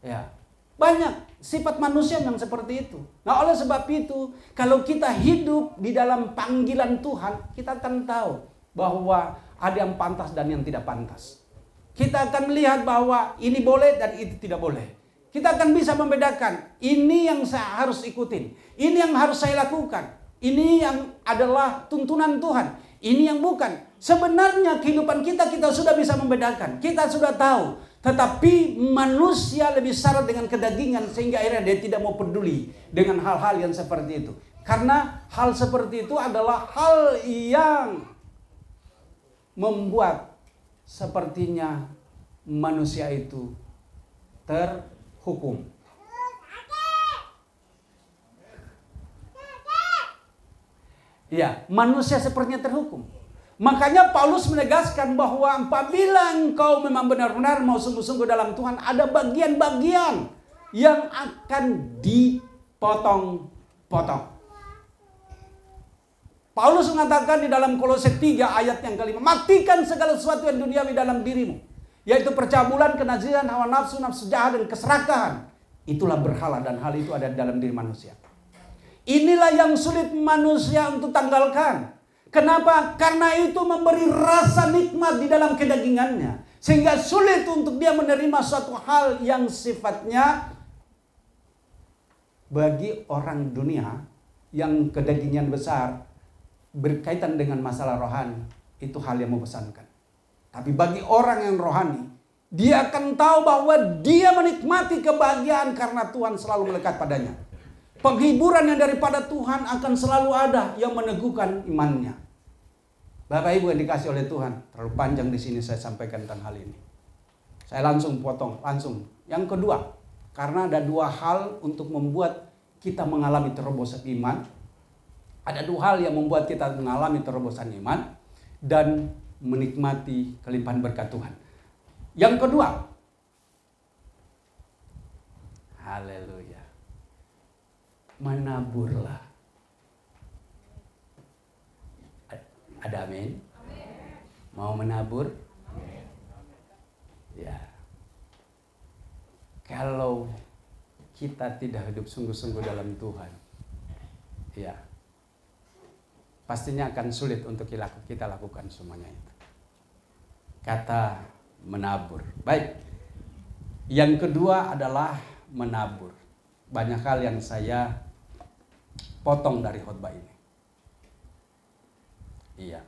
Ya, banyak sifat manusia yang seperti itu. Nah, oleh sebab itu, kalau kita hidup di dalam panggilan Tuhan, kita akan tahu bahwa ada yang pantas dan yang tidak pantas. Kita akan melihat bahwa ini boleh dan itu tidak boleh. Kita akan bisa membedakan, ini yang saya harus ikutin, ini yang harus saya lakukan, ini yang adalah tuntunan Tuhan, ini yang bukan. Sebenarnya kehidupan kita sudah bisa membedakan, kita sudah tahu. Tetapi manusia lebih syarat dengan kedagingan sehingga akhirnya dia tidak mau peduli dengan hal-hal yang seperti itu. Karena hal seperti itu adalah hal yang membuat sepertinya manusia itu terhukum. Ya, manusia sepertinya terhukum. Makanya Paulus menegaskan bahwa apabila engkau memang benar-benar mau sungguh-sungguh dalam Tuhan, ada bagian-bagian yang akan dipotong-potong. Paulus mengatakan di dalam Kolose 3 ayat yang ke-5, matikan segala sesuatu yang duniawi dalam dirimu, yaitu percabulan, kenajisan, hawa nafsu, nafsu jahat, dan keserakahan. Itulah berhala dan hal itu ada di dalam diri manusia. Inilah yang sulit manusia untuk tanggalkan. Kenapa? Karena itu memberi rasa nikmat di dalam kedagingannya. Sehingga sulit untuk dia menerima suatu hal yang sifatnya bagi orang dunia yang kedagingan besar berkaitan dengan masalah rohani, itu hal yang membosankan. Tapi bagi orang yang rohani, dia akan tahu bahwa dia menikmati kebahagiaan karena Tuhan selalu melekat padanya. Penghiburan yang daripada Tuhan akan selalu ada yang meneguhkan imannya. Bapak Ibu yang dikasih oleh Tuhan, terlalu panjang di sini saya sampaikan tentang hal ini. Saya langsung potong, langsung. Yang kedua, karena ada dua hal untuk membuat kita mengalami terobosan iman. Ada dua hal yang membuat kita mengalami terobosan iman dan menikmati kelimpahan berkat Tuhan. Yang kedua, haleluya, menaburlah. Ada amin? Mau menabur? Ya. Kalau kita tidak hidup sungguh-sungguh dalam Tuhan, ya, pastinya akan sulit untuk kita lakukan semuanya itu. Kata menabur. Baik. Yang kedua adalah menabur. Banyak hal yang saya potong dari khotbah ini. Iya.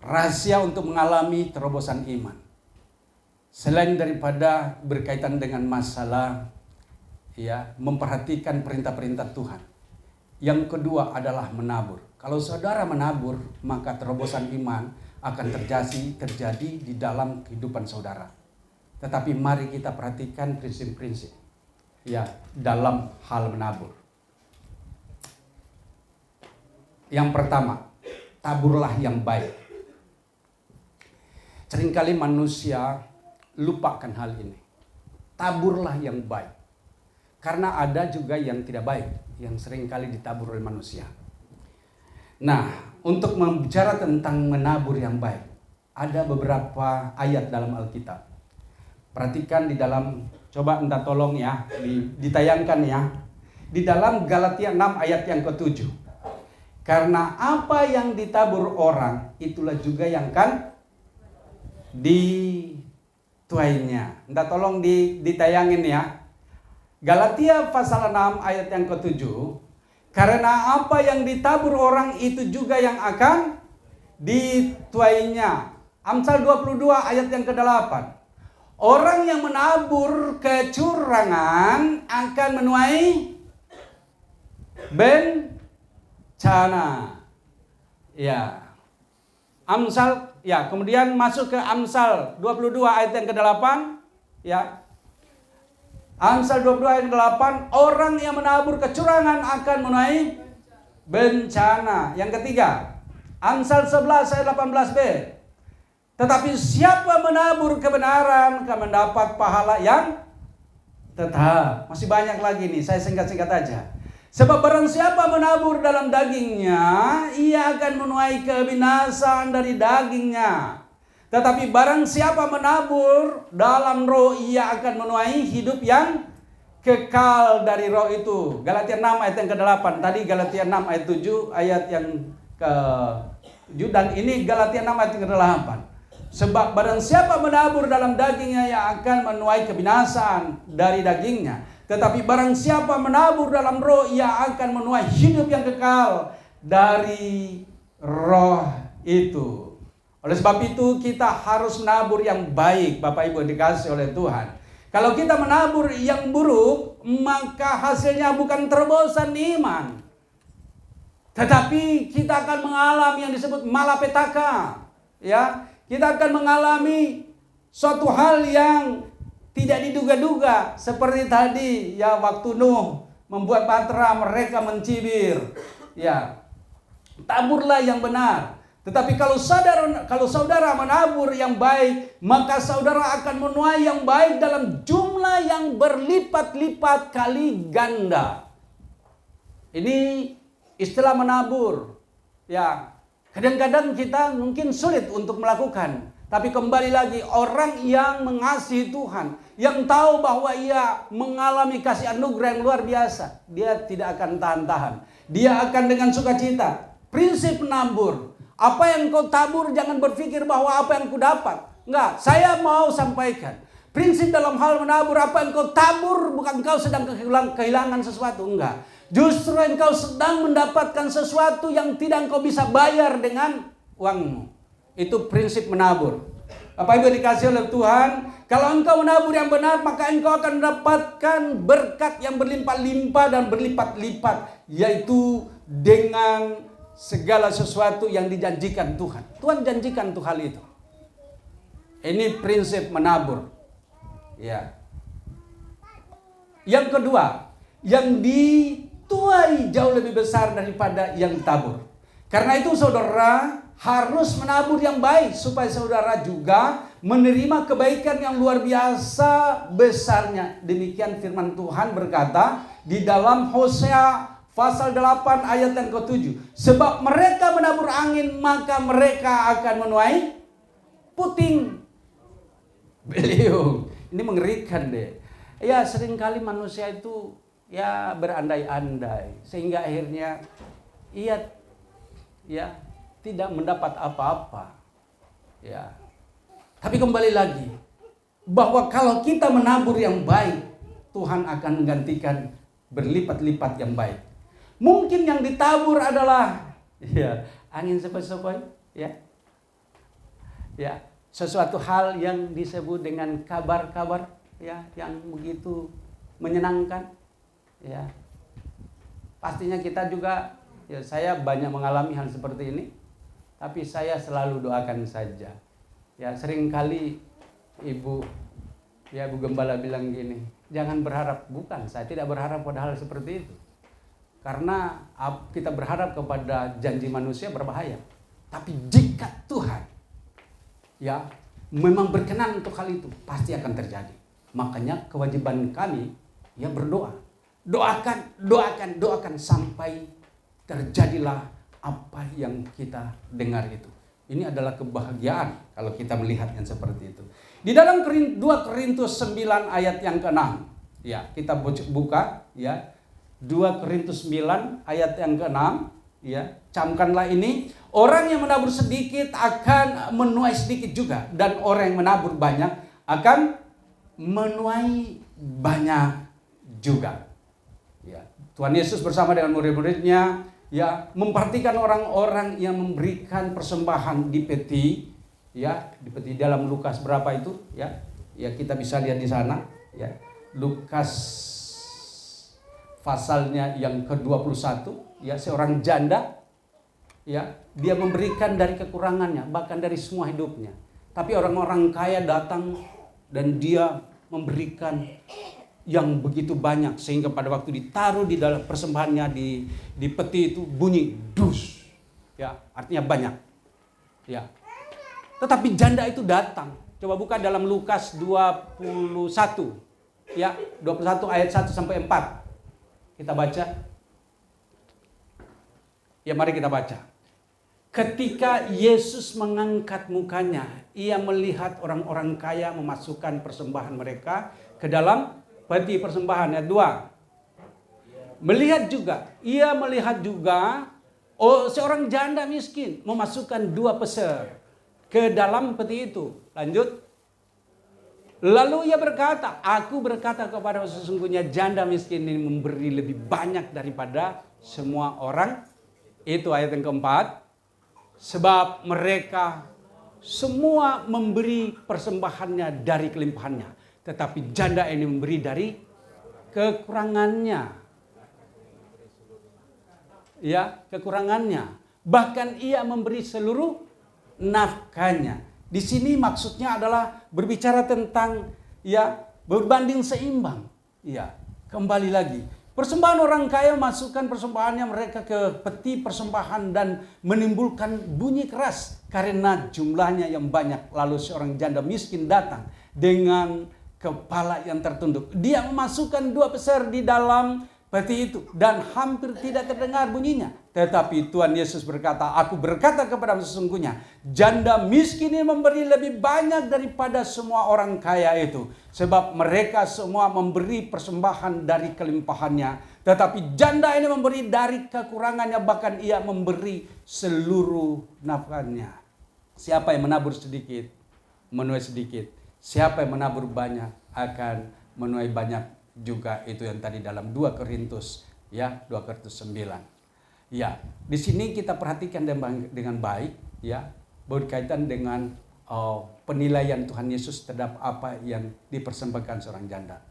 Rahasia untuk mengalami terobosan iman, selain daripada berkaitan dengan masalah ya, memperhatikan perintah-perintah Tuhan. Yang kedua adalah menabur. Kalau saudara menabur, maka terobosan iman akan terjadi di dalam kehidupan saudara. Tetapi mari kita perhatikan prinsip-prinsip ya dalam hal menabur. Yang pertama, taburlah yang baik. Seringkali manusia lupakan hal ini. Taburlah yang baik. Karena ada juga yang tidak baik, yang seringkali ditabur oleh manusia. Nah, untuk membicara tentang menabur yang baik, ada beberapa ayat dalam Alkitab. Perhatikan di dalam, coba minta tolong ya, ditayangkan ya. Di dalam Galatia 6 ayat yang ke-7. Karena apa yang ditabur orang, itulah juga yang kan dituainya. Minta tolong ditayangin ya. Galatia pasal 6 ayat yang ke-7. Karena apa yang ditabur orang, itu juga yang akan dituainya. Amsal 22 ayat yang ke-8. Orang yang menabur kecurangan akan menuai bencana. Ya. Amsal, ya, kemudian masuk ke Amsal 22 ayat yang ke-8, ya. Amsal 22 ayat ke-8, orang yang menabur kecurangan akan menuai bencana. Yang ketiga, Amsal 11 ayat 18b. Tetapi siapa menabur kebenaran akan mendapat pahala yang tetap. Masih banyak lagi nih, saya singkat-singkat aja. Sebab barang siapa menabur dalam dagingnya, ia akan menuai kebinasan dari dagingnya. Tetapi barang siapa menabur dalam roh, ia akan menuai hidup yang kekal dari roh itu. Galatia 6 ayat yang ke-8. Tadi Galatia 6 ayat 7, ayat yang ke-7. Dan ini Galatia 6 ayat yang ke-8. Sebab barang siapa menabur dalam dagingnya, ia akan menuai kebinasan dari dagingnya. Tetapi barang siapa menabur dalam roh, ia akan menuai hidup yang kekal dari roh itu. Oleh sebab itu kita harus menabur yang baik, Bapak Ibu dikasih oleh Tuhan. Kalau kita menabur yang buruk, maka hasilnya bukan terobosan iman, tetapi kita akan mengalami yang disebut malapetaka. Ya, kita akan mengalami suatu hal yang tidak diduga-duga, seperti tadi ya, waktu Nuh membuat bahtera, mereka mencibir. Ya, taburlah yang benar. Tetapi kalau saudara menabur yang baik, maka saudara akan menuai yang baik dalam jumlah yang berlipat-lipat kali ganda. Ini istilah menabur. Ya, kadang-kadang kita mungkin sulit untuk melakukan. Tapi kembali lagi, orang yang mengasihi Tuhan, yang tahu bahwa ia mengalami kasih anugerah yang luar biasa, dia tidak akan tahan-tahan. Dia akan dengan sukacita. Prinsip menabur. Apa yang kau tabur, jangan berpikir bahwa apa yang kau dapat. Enggak, saya mau sampaikan. Prinsip dalam hal menabur, apa yang kau tabur, bukan kau sedang kehilangan sesuatu. Enggak. Justru engkau sedang mendapatkan sesuatu yang tidak engkau bisa bayar dengan uangmu. Itu prinsip menabur. Bapak Ibu dikasih oleh Tuhan, kalau engkau menabur yang benar, maka engkau akan mendapatkan berkat yang berlimpah-limpah dan berlipat-lipat, yaitu dengan segala sesuatu yang dijanjikan Tuhan. Tuhan janjikan tuh hal itu. Ini prinsip menabur. Ya. Yang kedua, yang dituai jauh lebih besar daripada yang tabur. Karena itu saudara harus menabur yang baik, supaya saudara juga menerima kebaikan yang luar biasa besarnya. Demikian firman Tuhan berkata di dalam Hosea pasal 8 ayat yang ke-7. Sebab mereka menabur angin, maka mereka akan menuai puting beliung. Ini mengerikan deh. Ya, seringkali manusia itu ya berandai-andai, sehingga akhirnya ia tidak mendapat apa-apa. Ya. Tapi kembali lagi, bahwa kalau kita menabur yang baik, Tuhan akan menggantikan berlipat-lipat yang baik. Mungkin yang ditabur adalah angin sepoi-sepoi, sesuatu hal yang disebut dengan kabar-kabar yang begitu menyenangkan. Ya. Pastinya kita juga, saya banyak mengalami hal seperti ini. Tapi saya selalu doakan saja. Ya, seringkali Bu Gembala bilang gini, jangan berharap. Bukan, saya tidak berharap pada hal seperti itu. Karena kita berharap kepada janji manusia berbahaya. Tapi jika Tuhan memang berkenan untuk hal itu, pasti akan terjadi. Makanya kewajiban kami berdoa. Doakan sampai terjadilah apa yang kita dengar itu. Ini adalah kebahagiaan kalau kita melihat yang seperti itu. Di dalam 2 Korintus 9 ayat yang ke-6. Ya, kita buka 2 Korintus 9 ayat yang ke-6, camkanlah ini, orang yang menabur sedikit akan menuai sedikit juga, dan orang yang menabur banyak akan menuai banyak juga. Ya, Tuhan Yesus bersama dengan murid-muridnya memperhatikan orang-orang yang memberikan persembahan di peti, di peti dalam Lukas berapa itu, kita bisa lihat di sana, Lukas pasalnya yang ke-21, ya, seorang janda, ya, dia memberikan dari kekurangannya, bahkan dari semua hidupnya. Tapi orang-orang kaya datang dan dia memberikan yang begitu banyak sehingga pada waktu ditaruh di dalam persembahannya di peti itu bunyi dus. Ya, artinya banyak. Ya. Tetapi janda itu datang. Coba buka dalam Lukas 21. Ya, 21 ayat 1 sampai 4. Kita baca. Ya, mari kita baca. Ketika Yesus mengangkat mukanya, ia melihat orang-orang kaya memasukkan persembahan mereka ke dalam peti persembahan. Ayat 2. Ia melihat juga seorang janda miskin memasukkan 2 peser ke dalam peti itu. Lanjut. Lalu ia berkata, aku berkata kepada sesungguhnya janda miskin ini memberi lebih banyak daripada semua orang. Itu ayat yang keempat. Sebab mereka semua memberi persembahannya dari kelimpahannya. Tetapi janda ini memberi dari kekurangannya. Ya, kekurangannya. Bahkan ia memberi seluruh nafkahnya. Di sini maksudnya adalah berbicara tentang, ya, berbanding seimbang. Ya, kembali lagi. Persembahan orang kaya masukkan persembahannya mereka ke peti persembahan dan menimbulkan bunyi keras karena jumlahnya yang banyak. Lalu seorang janda miskin datang dengan kepala yang tertunduk. Dia memasukkan 2 peser di dalam peti itu dan hampir tidak terdengar bunyinya. Tetapi Tuhan Yesus berkata, aku berkata kepadamu sesungguhnya janda miskin ini memberi lebih banyak daripada semua orang kaya itu. Sebab mereka semua memberi persembahan dari kelimpahannya. Tetapi janda ini memberi dari kekurangannya, bahkan ia memberi seluruh nafkahnya. Siapa yang menabur sedikit, menuai sedikit. Siapa yang menabur banyak akan menuai banyak juga. Itu yang tadi dalam 2 Korintus, ya, 2 Korintus 9. Ya, di sini kita perhatikan dengan baik, ya, berkaitan dengan penilaian Tuhan Yesus terhadap apa yang dipersembahkan seorang janda.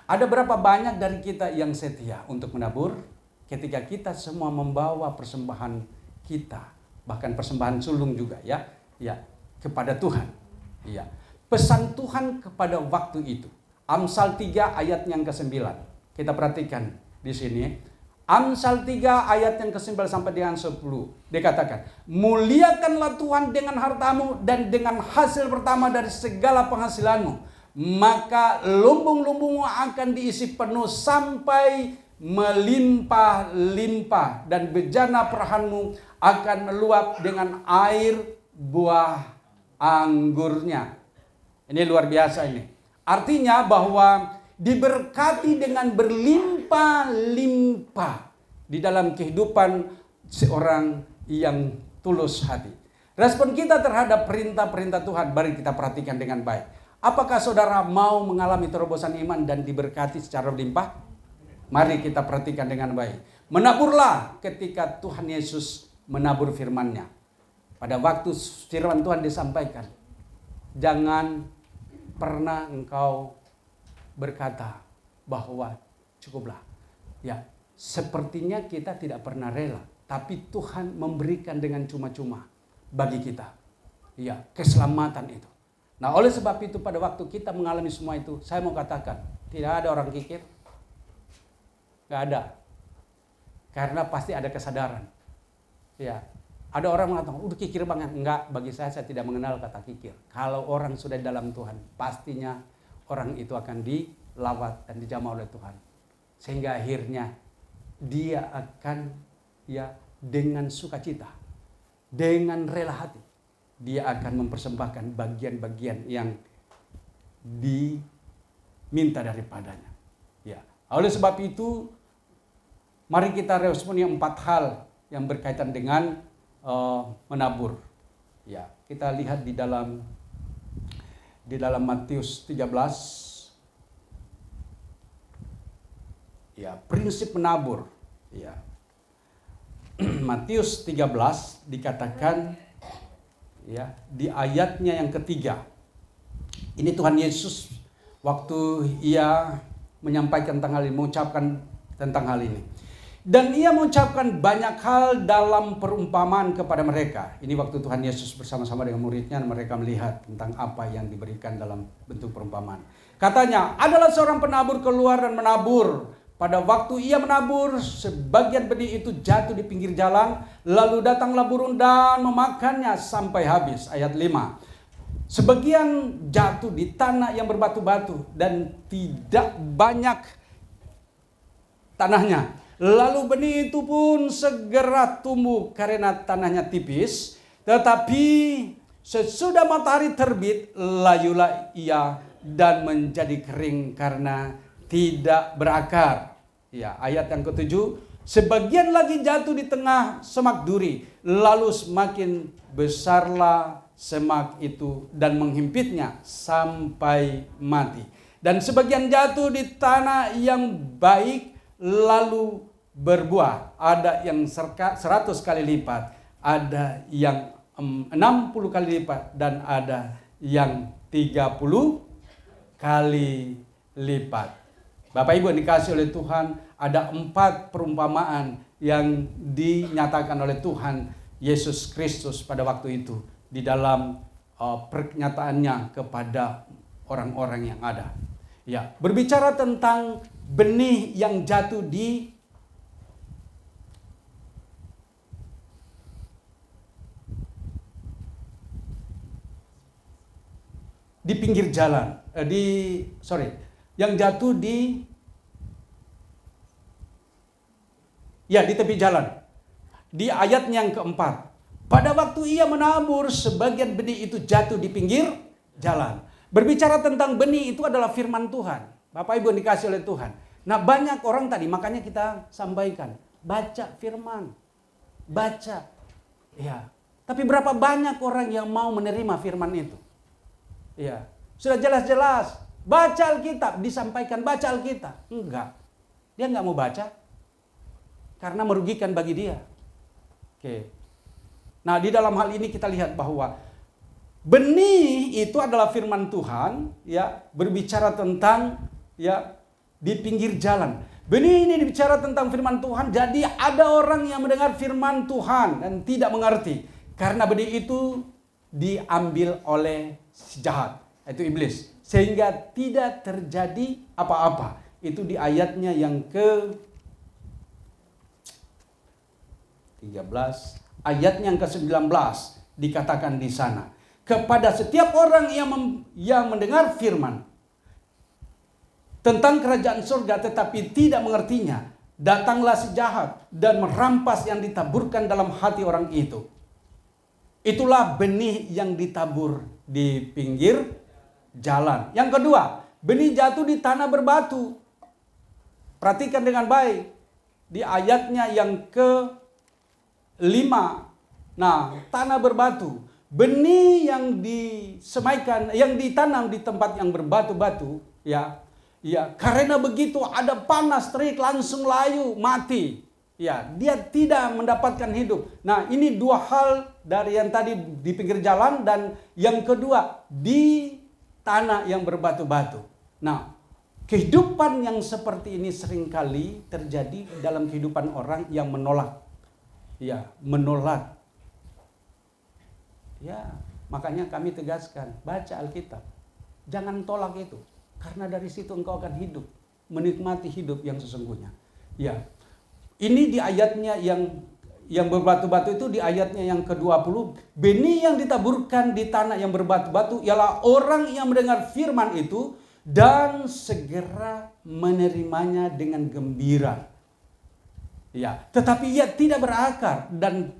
Ada berapa banyak dari kita yang setia untuk menabur ketika kita semua membawa persembahan kita, bahkan persembahan sulung juga, ya, kepada Tuhan. Ya. Pesan Tuhan kepada waktu itu. Amsal 3 ayat yang ke-9. Kita perhatikan di sini. Amsal 3 ayat yang ke-9 sampai dengan 10. Dikatakan, muliakanlah Tuhan dengan hartamu dan dengan hasil pertama dari segala penghasilanmu. Maka lumbung-lumbungmu akan diisi penuh sampai melimpah-limpah. Dan bejana perahanmu akan meluap dengan air buah anggurnya. Ini luar biasa ini. Artinya bahwa diberkati dengan berlimpah-limpah di dalam kehidupan seorang yang tulus hati. Respon kita terhadap perintah-perintah Tuhan, mari kita perhatikan dengan baik. Apakah saudara mau mengalami terobosan iman dan diberkati secara berlimpah? Mari kita perhatikan dengan baik. Menaburlah ketika Tuhan Yesus menabur firman-Nya. Pada waktu firman Tuhan disampaikan, jangan pernah engkau berkata bahwa cukuplah. Ya, sepertinya kita tidak pernah rela, tapi Tuhan memberikan dengan cuma-cuma bagi kita. Ya, keselamatan itu. Nah, oleh sebab itu pada waktu kita mengalami semua itu, saya mau katakan, tidak ada orang kikir. Gak ada. Karena pasti ada kesadaran. Ya. Ada orang mengatakan, udah kikir banget. Enggak, bagi saya tidak mengenal kata kikir. Kalau orang sudah dalam Tuhan, pastinya orang itu akan dilawat dan dijamah oleh Tuhan. Sehingga akhirnya dia akan, ya, dengan sukacita, dengan rela hati, dia akan mempersembahkan bagian-bagian yang diminta daripadanya. Ya. Oleh sebab itu, mari kita respon yang 4 hal yang berkaitan dengan menabur. Ya, kita lihat di dalam Matius 13. Ya, prinsip menabur. Ya. Matius 13 dikatakan, ya, di ayatnya yang ketiga. Ini Tuhan Yesus waktu ia menyampaikan tentang hal ini, mengucapkan tentang hal ini. Dan ia mengucapkan banyak hal dalam perumpamaan kepada mereka. Ini waktu Tuhan Yesus bersama-sama dengan muridnya, mereka melihat tentang apa yang diberikan dalam bentuk perumpamaan. Katanya, adalah seorang penabur keluar dan menabur. Pada waktu ia menabur, sebagian benih itu jatuh di pinggir jalan, lalu datanglah burung dan memakannya sampai habis. Ayat 5. Sebagian jatuh di tanah yang berbatu-batu dan tidak banyak tanahnya. Lalu benih itu pun segera tumbuh karena tanahnya tipis. Tetapi sesudah matahari terbit, layulah ia dan menjadi kering karena tidak berakar. Ya, ayat yang ketujuh. Sebagian lagi jatuh di tengah semak duri. Lalu semakin besarlah semak itu dan menghimpitnya sampai mati. Dan sebagian jatuh di tanah yang baik lalu berbuah. Ada yang 100 kali lipat, ada yang 60 kali lipat, dan ada yang 30 kali lipat. Bapak Ibu yang dikasih oleh Tuhan, ada 4 perumpamaan yang dinyatakan oleh Tuhan Yesus Kristus pada waktu itu di dalam pernyataannya kepada orang-orang yang ada. Ya, berbicara tentang benih yang jatuh di pinggir jalan, yang jatuh di tepi jalan. Di ayatnya yang keempat, pada waktu ia menabur, sebagian benih itu jatuh di pinggir jalan. Berbicara tentang benih itu adalah firman Tuhan. Bapak Ibu yang dikasih oleh Tuhan. Nah, banyak orang tadi, makanya kita sampaikan, baca firman. Baca. Ya. Tapi berapa banyak orang yang mau menerima firman itu? Ya. Sudah jelas-jelas, baca Alkitab, disampaikan baca Alkitab. Enggak. Dia enggak mau baca. Karena merugikan bagi dia. Oke. Nah, di dalam hal ini kita lihat bahwa benih itu adalah firman Tuhan, ya, berbicara tentang ya di pinggir jalan. Benih ini berbicara tentang firman Tuhan. Jadi ada orang yang mendengar firman Tuhan dan tidak mengerti. Karena benih itu diambil oleh si jahat, yaitu iblis. Sehingga tidak terjadi apa-apa. Itu di ayatnya yang ke 13, ayatnya yang ke-19 dikatakan di sana. Kepada setiap orang yang mendengar firman tentang kerajaan surga tetapi tidak mengertinya, datanglah si jahat dan merampas yang ditaburkan dalam hati orang itu. Itulah benih yang ditabur di pinggir jalan. Yang kedua, benih jatuh di tanah berbatu. Perhatikan dengan baik. Di ayatnya yang ke-5. Nah, tanah berbatu. Benih yang disemaikan, yang ditanam di tempat yang berbatu-batu, ya, karena begitu ada panas terik langsung layu mati. Ya, dia tidak mendapatkan hidup. Nah, ini 2 hal dari yang tadi di pinggir jalan dan yang kedua di tanah yang berbatu-batu. Nah, kehidupan yang seperti ini seringkali terjadi dalam kehidupan orang yang menolak. Ya, menolak. Ya, makanya kami tegaskan, baca Alkitab. Jangan tolak itu. Karena dari situ engkau akan hidup, menikmati hidup yang sesungguhnya. Ya. Ini di ayatnya yang berbatu-batu itu di ayatnya yang ke-20. Benih yang ditaburkan di tanah yang berbatu-batu ialah orang yang mendengar firman itu dan segera menerimanya dengan gembira. Ya, tetapi ia tidak berakar dan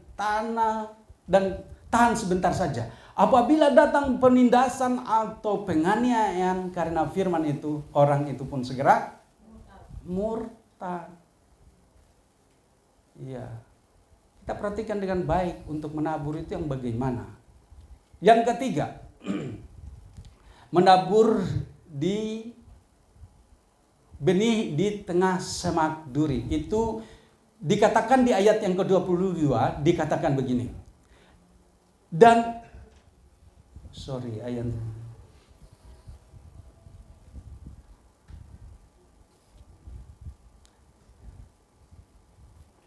tahan sebentar saja. Apabila datang penindasan atau penganiayaan karena firman itu, orang itu pun segera murtad. Iya. Kita perhatikan dengan baik untuk menabur itu yang bagaimana. Yang ketiga, menabur di benih di tengah semak duri. Itu dikatakan di ayat yang ke-22, dikatakan begini.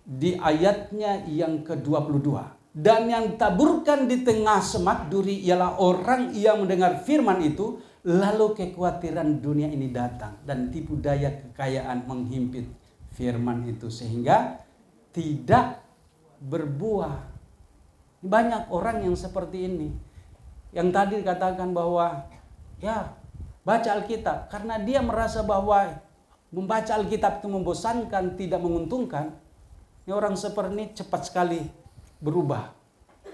di ayatnya yang ke-22. Dan yang ditaburkan di tengah semak duri ialah orang yang mendengar firman itu, lalu kekhawatiran dunia ini datang dan tipu daya kekayaan menghimpit firman itu sehingga tidak berbuah. Banyak orang yang seperti ini. Yang tadi dikatakan bahwa ya baca Alkitab karena dia merasa bahwa membaca Alkitab itu membosankan, tidak menguntungkan. Ini orang seperti ini cepat sekali berubah.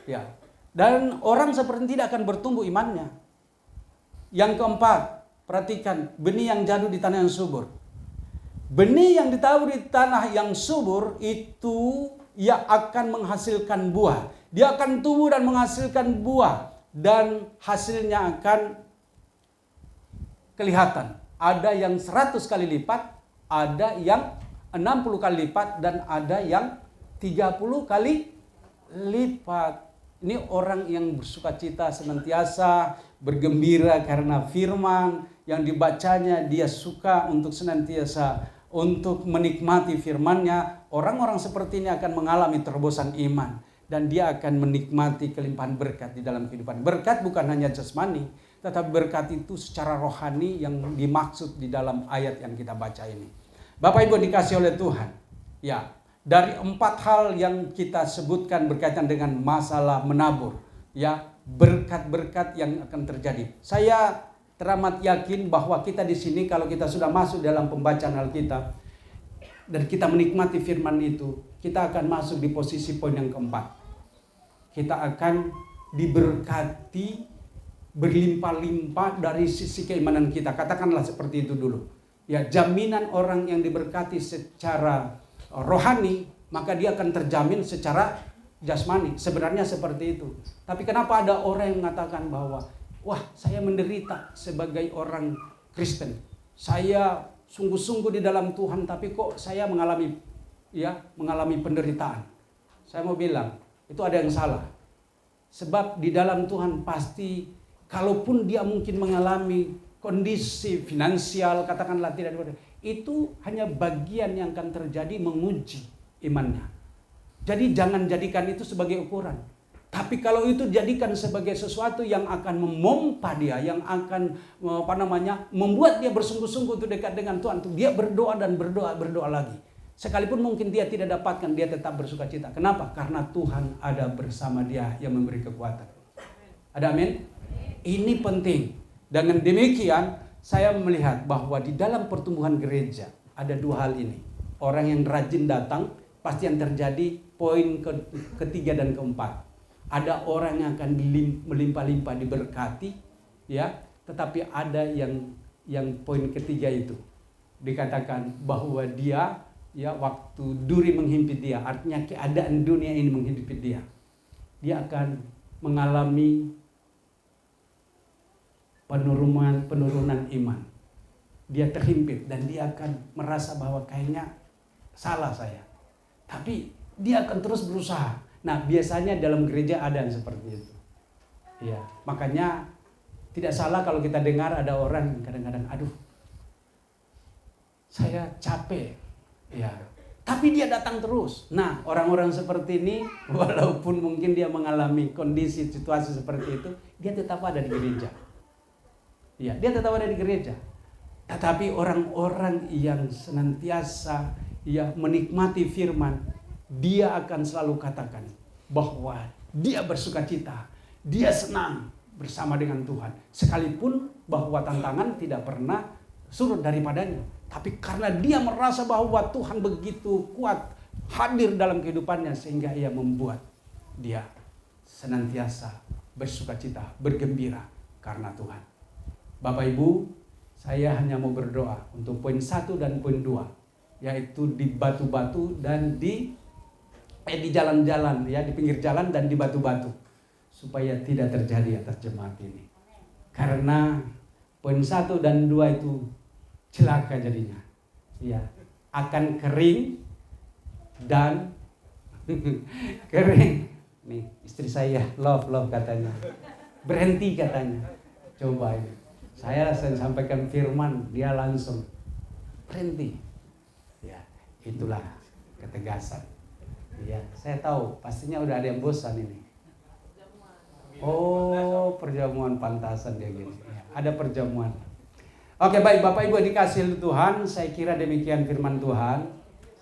Ya. Dan orang seperti ini tidak akan bertumbuh imannya. Yang keempat, perhatikan benih yang jatuh di tanah yang subur. Benih yang ditabur di tanah yang subur itu ia akan menghasilkan buah. Dia akan tumbuh dan menghasilkan buah dan hasilnya akan kelihatan. Ada yang 100 kali lipat, ada yang 60 kali lipat dan ada yang 30 kali lipat. Ini orang yang bersukacita senantiasa, bergembira karena firman yang dibacanya, dia suka untuk senantiasa untuk menikmati firman-Nya. Orang-orang seperti ini akan mengalami terobosan iman dan dia akan menikmati kelimpahan berkat di dalam kehidupan. Berkat bukan hanya jasmani, tetapi berkat itu secara rohani yang dimaksud di dalam ayat yang kita baca ini. Bapak Ibu dikasih oleh Tuhan. Ya, dari 4 hal yang kita sebutkan berkaitan dengan masalah menabur, ya, berkat-berkat yang akan terjadi. Saya teramat yakin bahwa kita di sini kalau kita sudah masuk dalam pembacaan Alkitab dan kita menikmati firman itu, kita akan masuk di posisi poin yang keempat. Kita akan diberkati berlimpah-limpah dari sisi keimanan kita. Katakanlah seperti itu dulu. Ya, jaminan orang yang diberkati secara rohani, maka dia akan terjamin secara jasmani. Sebenarnya seperti itu. Tapi kenapa ada orang yang mengatakan bahwa, wah, saya menderita sebagai orang Kristen. Saya sungguh-sungguh di dalam Tuhan, tapi kok saya mengalami penderitaan. Saya mau bilang, itu ada yang salah. Sebab di dalam Tuhan pasti, kalaupun dia mungkin mengalami kondisi finansial, katakanlah tidak, itu hanya bagian yang akan terjadi menguji imannya. Jadi jangan jadikan itu sebagai ukuran. Tapi kalau itu jadikan sebagai sesuatu yang akan memompa dia, yang akan membuat dia bersungguh-sungguh untuk dekat dengan Tuhan, untuk dia berdoa dan berdoa lagi. Sekalipun mungkin dia tidak dapatkan, dia tetap bersukacita. Kenapa? Karena Tuhan ada bersama dia yang memberi kekuatan. Ada amin? Ini penting. Dengan demikian, saya melihat bahwa di dalam pertumbuhan gereja ada 2 hal ini. Orang yang rajin datang, pasti yang terjadi poin ketiga dan keempat. Ada orang yang akan melimpah-limpah diberkati, ya. Tetapi ada yang poin ketiga itu dikatakan bahwa dia, ya, waktu duri menghimpit dia, artinya keadaan dunia ini menghimpit dia, dia akan mengalami penurunan iman. Dia terhimpit dan dia akan merasa bahwa kayaknya salah saya. Tapi dia akan terus berusaha. Nah, biasanya dalam gereja ada yang seperti itu. Ya, makanya tidak salah kalau kita dengar ada orang kadang-kadang, aduh, saya capek. Ya, tapi dia datang terus. Nah, orang-orang seperti ini, walaupun mungkin dia mengalami kondisi situasi seperti itu, dia tetap ada di gereja. Ya, dia tetap ada di gereja. Tetapi orang-orang yang senantiasa menikmati firman, dia akan selalu katakan bahwa dia bersukacita, dia senang bersama dengan Tuhan. Sekalipun bahwa tantangan tidak pernah surut daripadanya. Tapi karena dia merasa bahwa Tuhan begitu kuat hadir dalam kehidupannya, sehingga ia membuat dia senantiasa bersukacita, bergembira karena Tuhan. Bapak Ibu, saya hanya mau berdoa untuk poin 1 dan poin 2, yaitu di batu-batu dan di jalan-jalan, ya, di pinggir jalan dan di batu-batu, supaya tidak terjadi atas jemaat ini. Karena poin 1 dan 2 itu celaka jadinya. Ya, akan kering dan kering. Nih, istri saya love katanya. Berhenti katanya. Coba ini. Saya sampaikan firman, dia langsung berhenti. Ya, itulah ketegasan. Iya, saya tahu. Pastinya udah ada yang bosan ini. Oh, perjamuan pantasan dia gini. Ya, ada perjamuan. Oke, baik Bapak Ibu dikasih Tuhan, saya kira demikian firman Tuhan.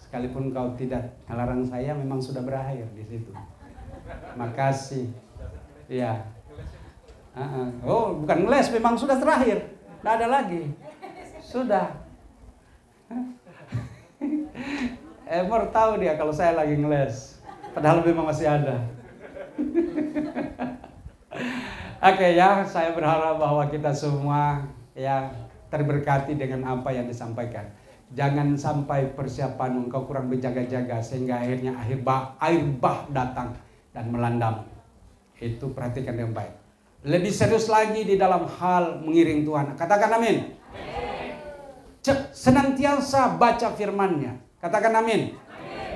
Sekalipun kau tidak melarang saya, memang sudah berakhir di situ. Makasih. Iya. Oh, bukan ngeles, memang sudah terakhir. Tidak ada lagi. Sudah. Emor tahu dia kalau saya lagi ngeles. Padahal memang masih ada. Oke ya, saya berharap bahwa kita semua ya terberkati dengan apa yang disampaikan. Jangan sampai persiapan engkau kurang berjaga-jaga sehingga akhirnya air bah datang dan melandam. Itu perhatikan dengan baik. Lebih serius lagi di dalam hal mengiring Tuhan. Katakan amin. Senantiasa baca firman-Nya. Katakan amin.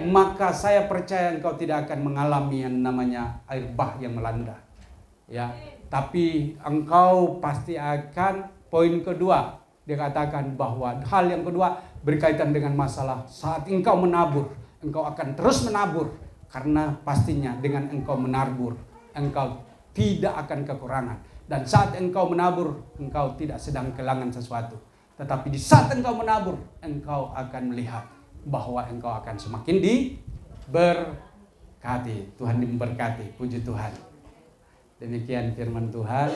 Maka saya percaya engkau tidak akan mengalami yang namanya air bah yang melanda. Ya, tapi engkau pasti akan, poin kedua dikatakan bahwa hal yang kedua berkaitan dengan masalah saat engkau menabur, engkau akan terus menabur karena pastinya dengan engkau menabur, engkau tidak akan kekurangan. Dan saat engkau menabur, engkau tidak sedang kehilangan sesuatu. Tetapi di saat engkau menabur, engkau akan melihat bahwa engkau akan semakin diberkati. Tuhan memberkati, puji Tuhan. Demikian firman Tuhan.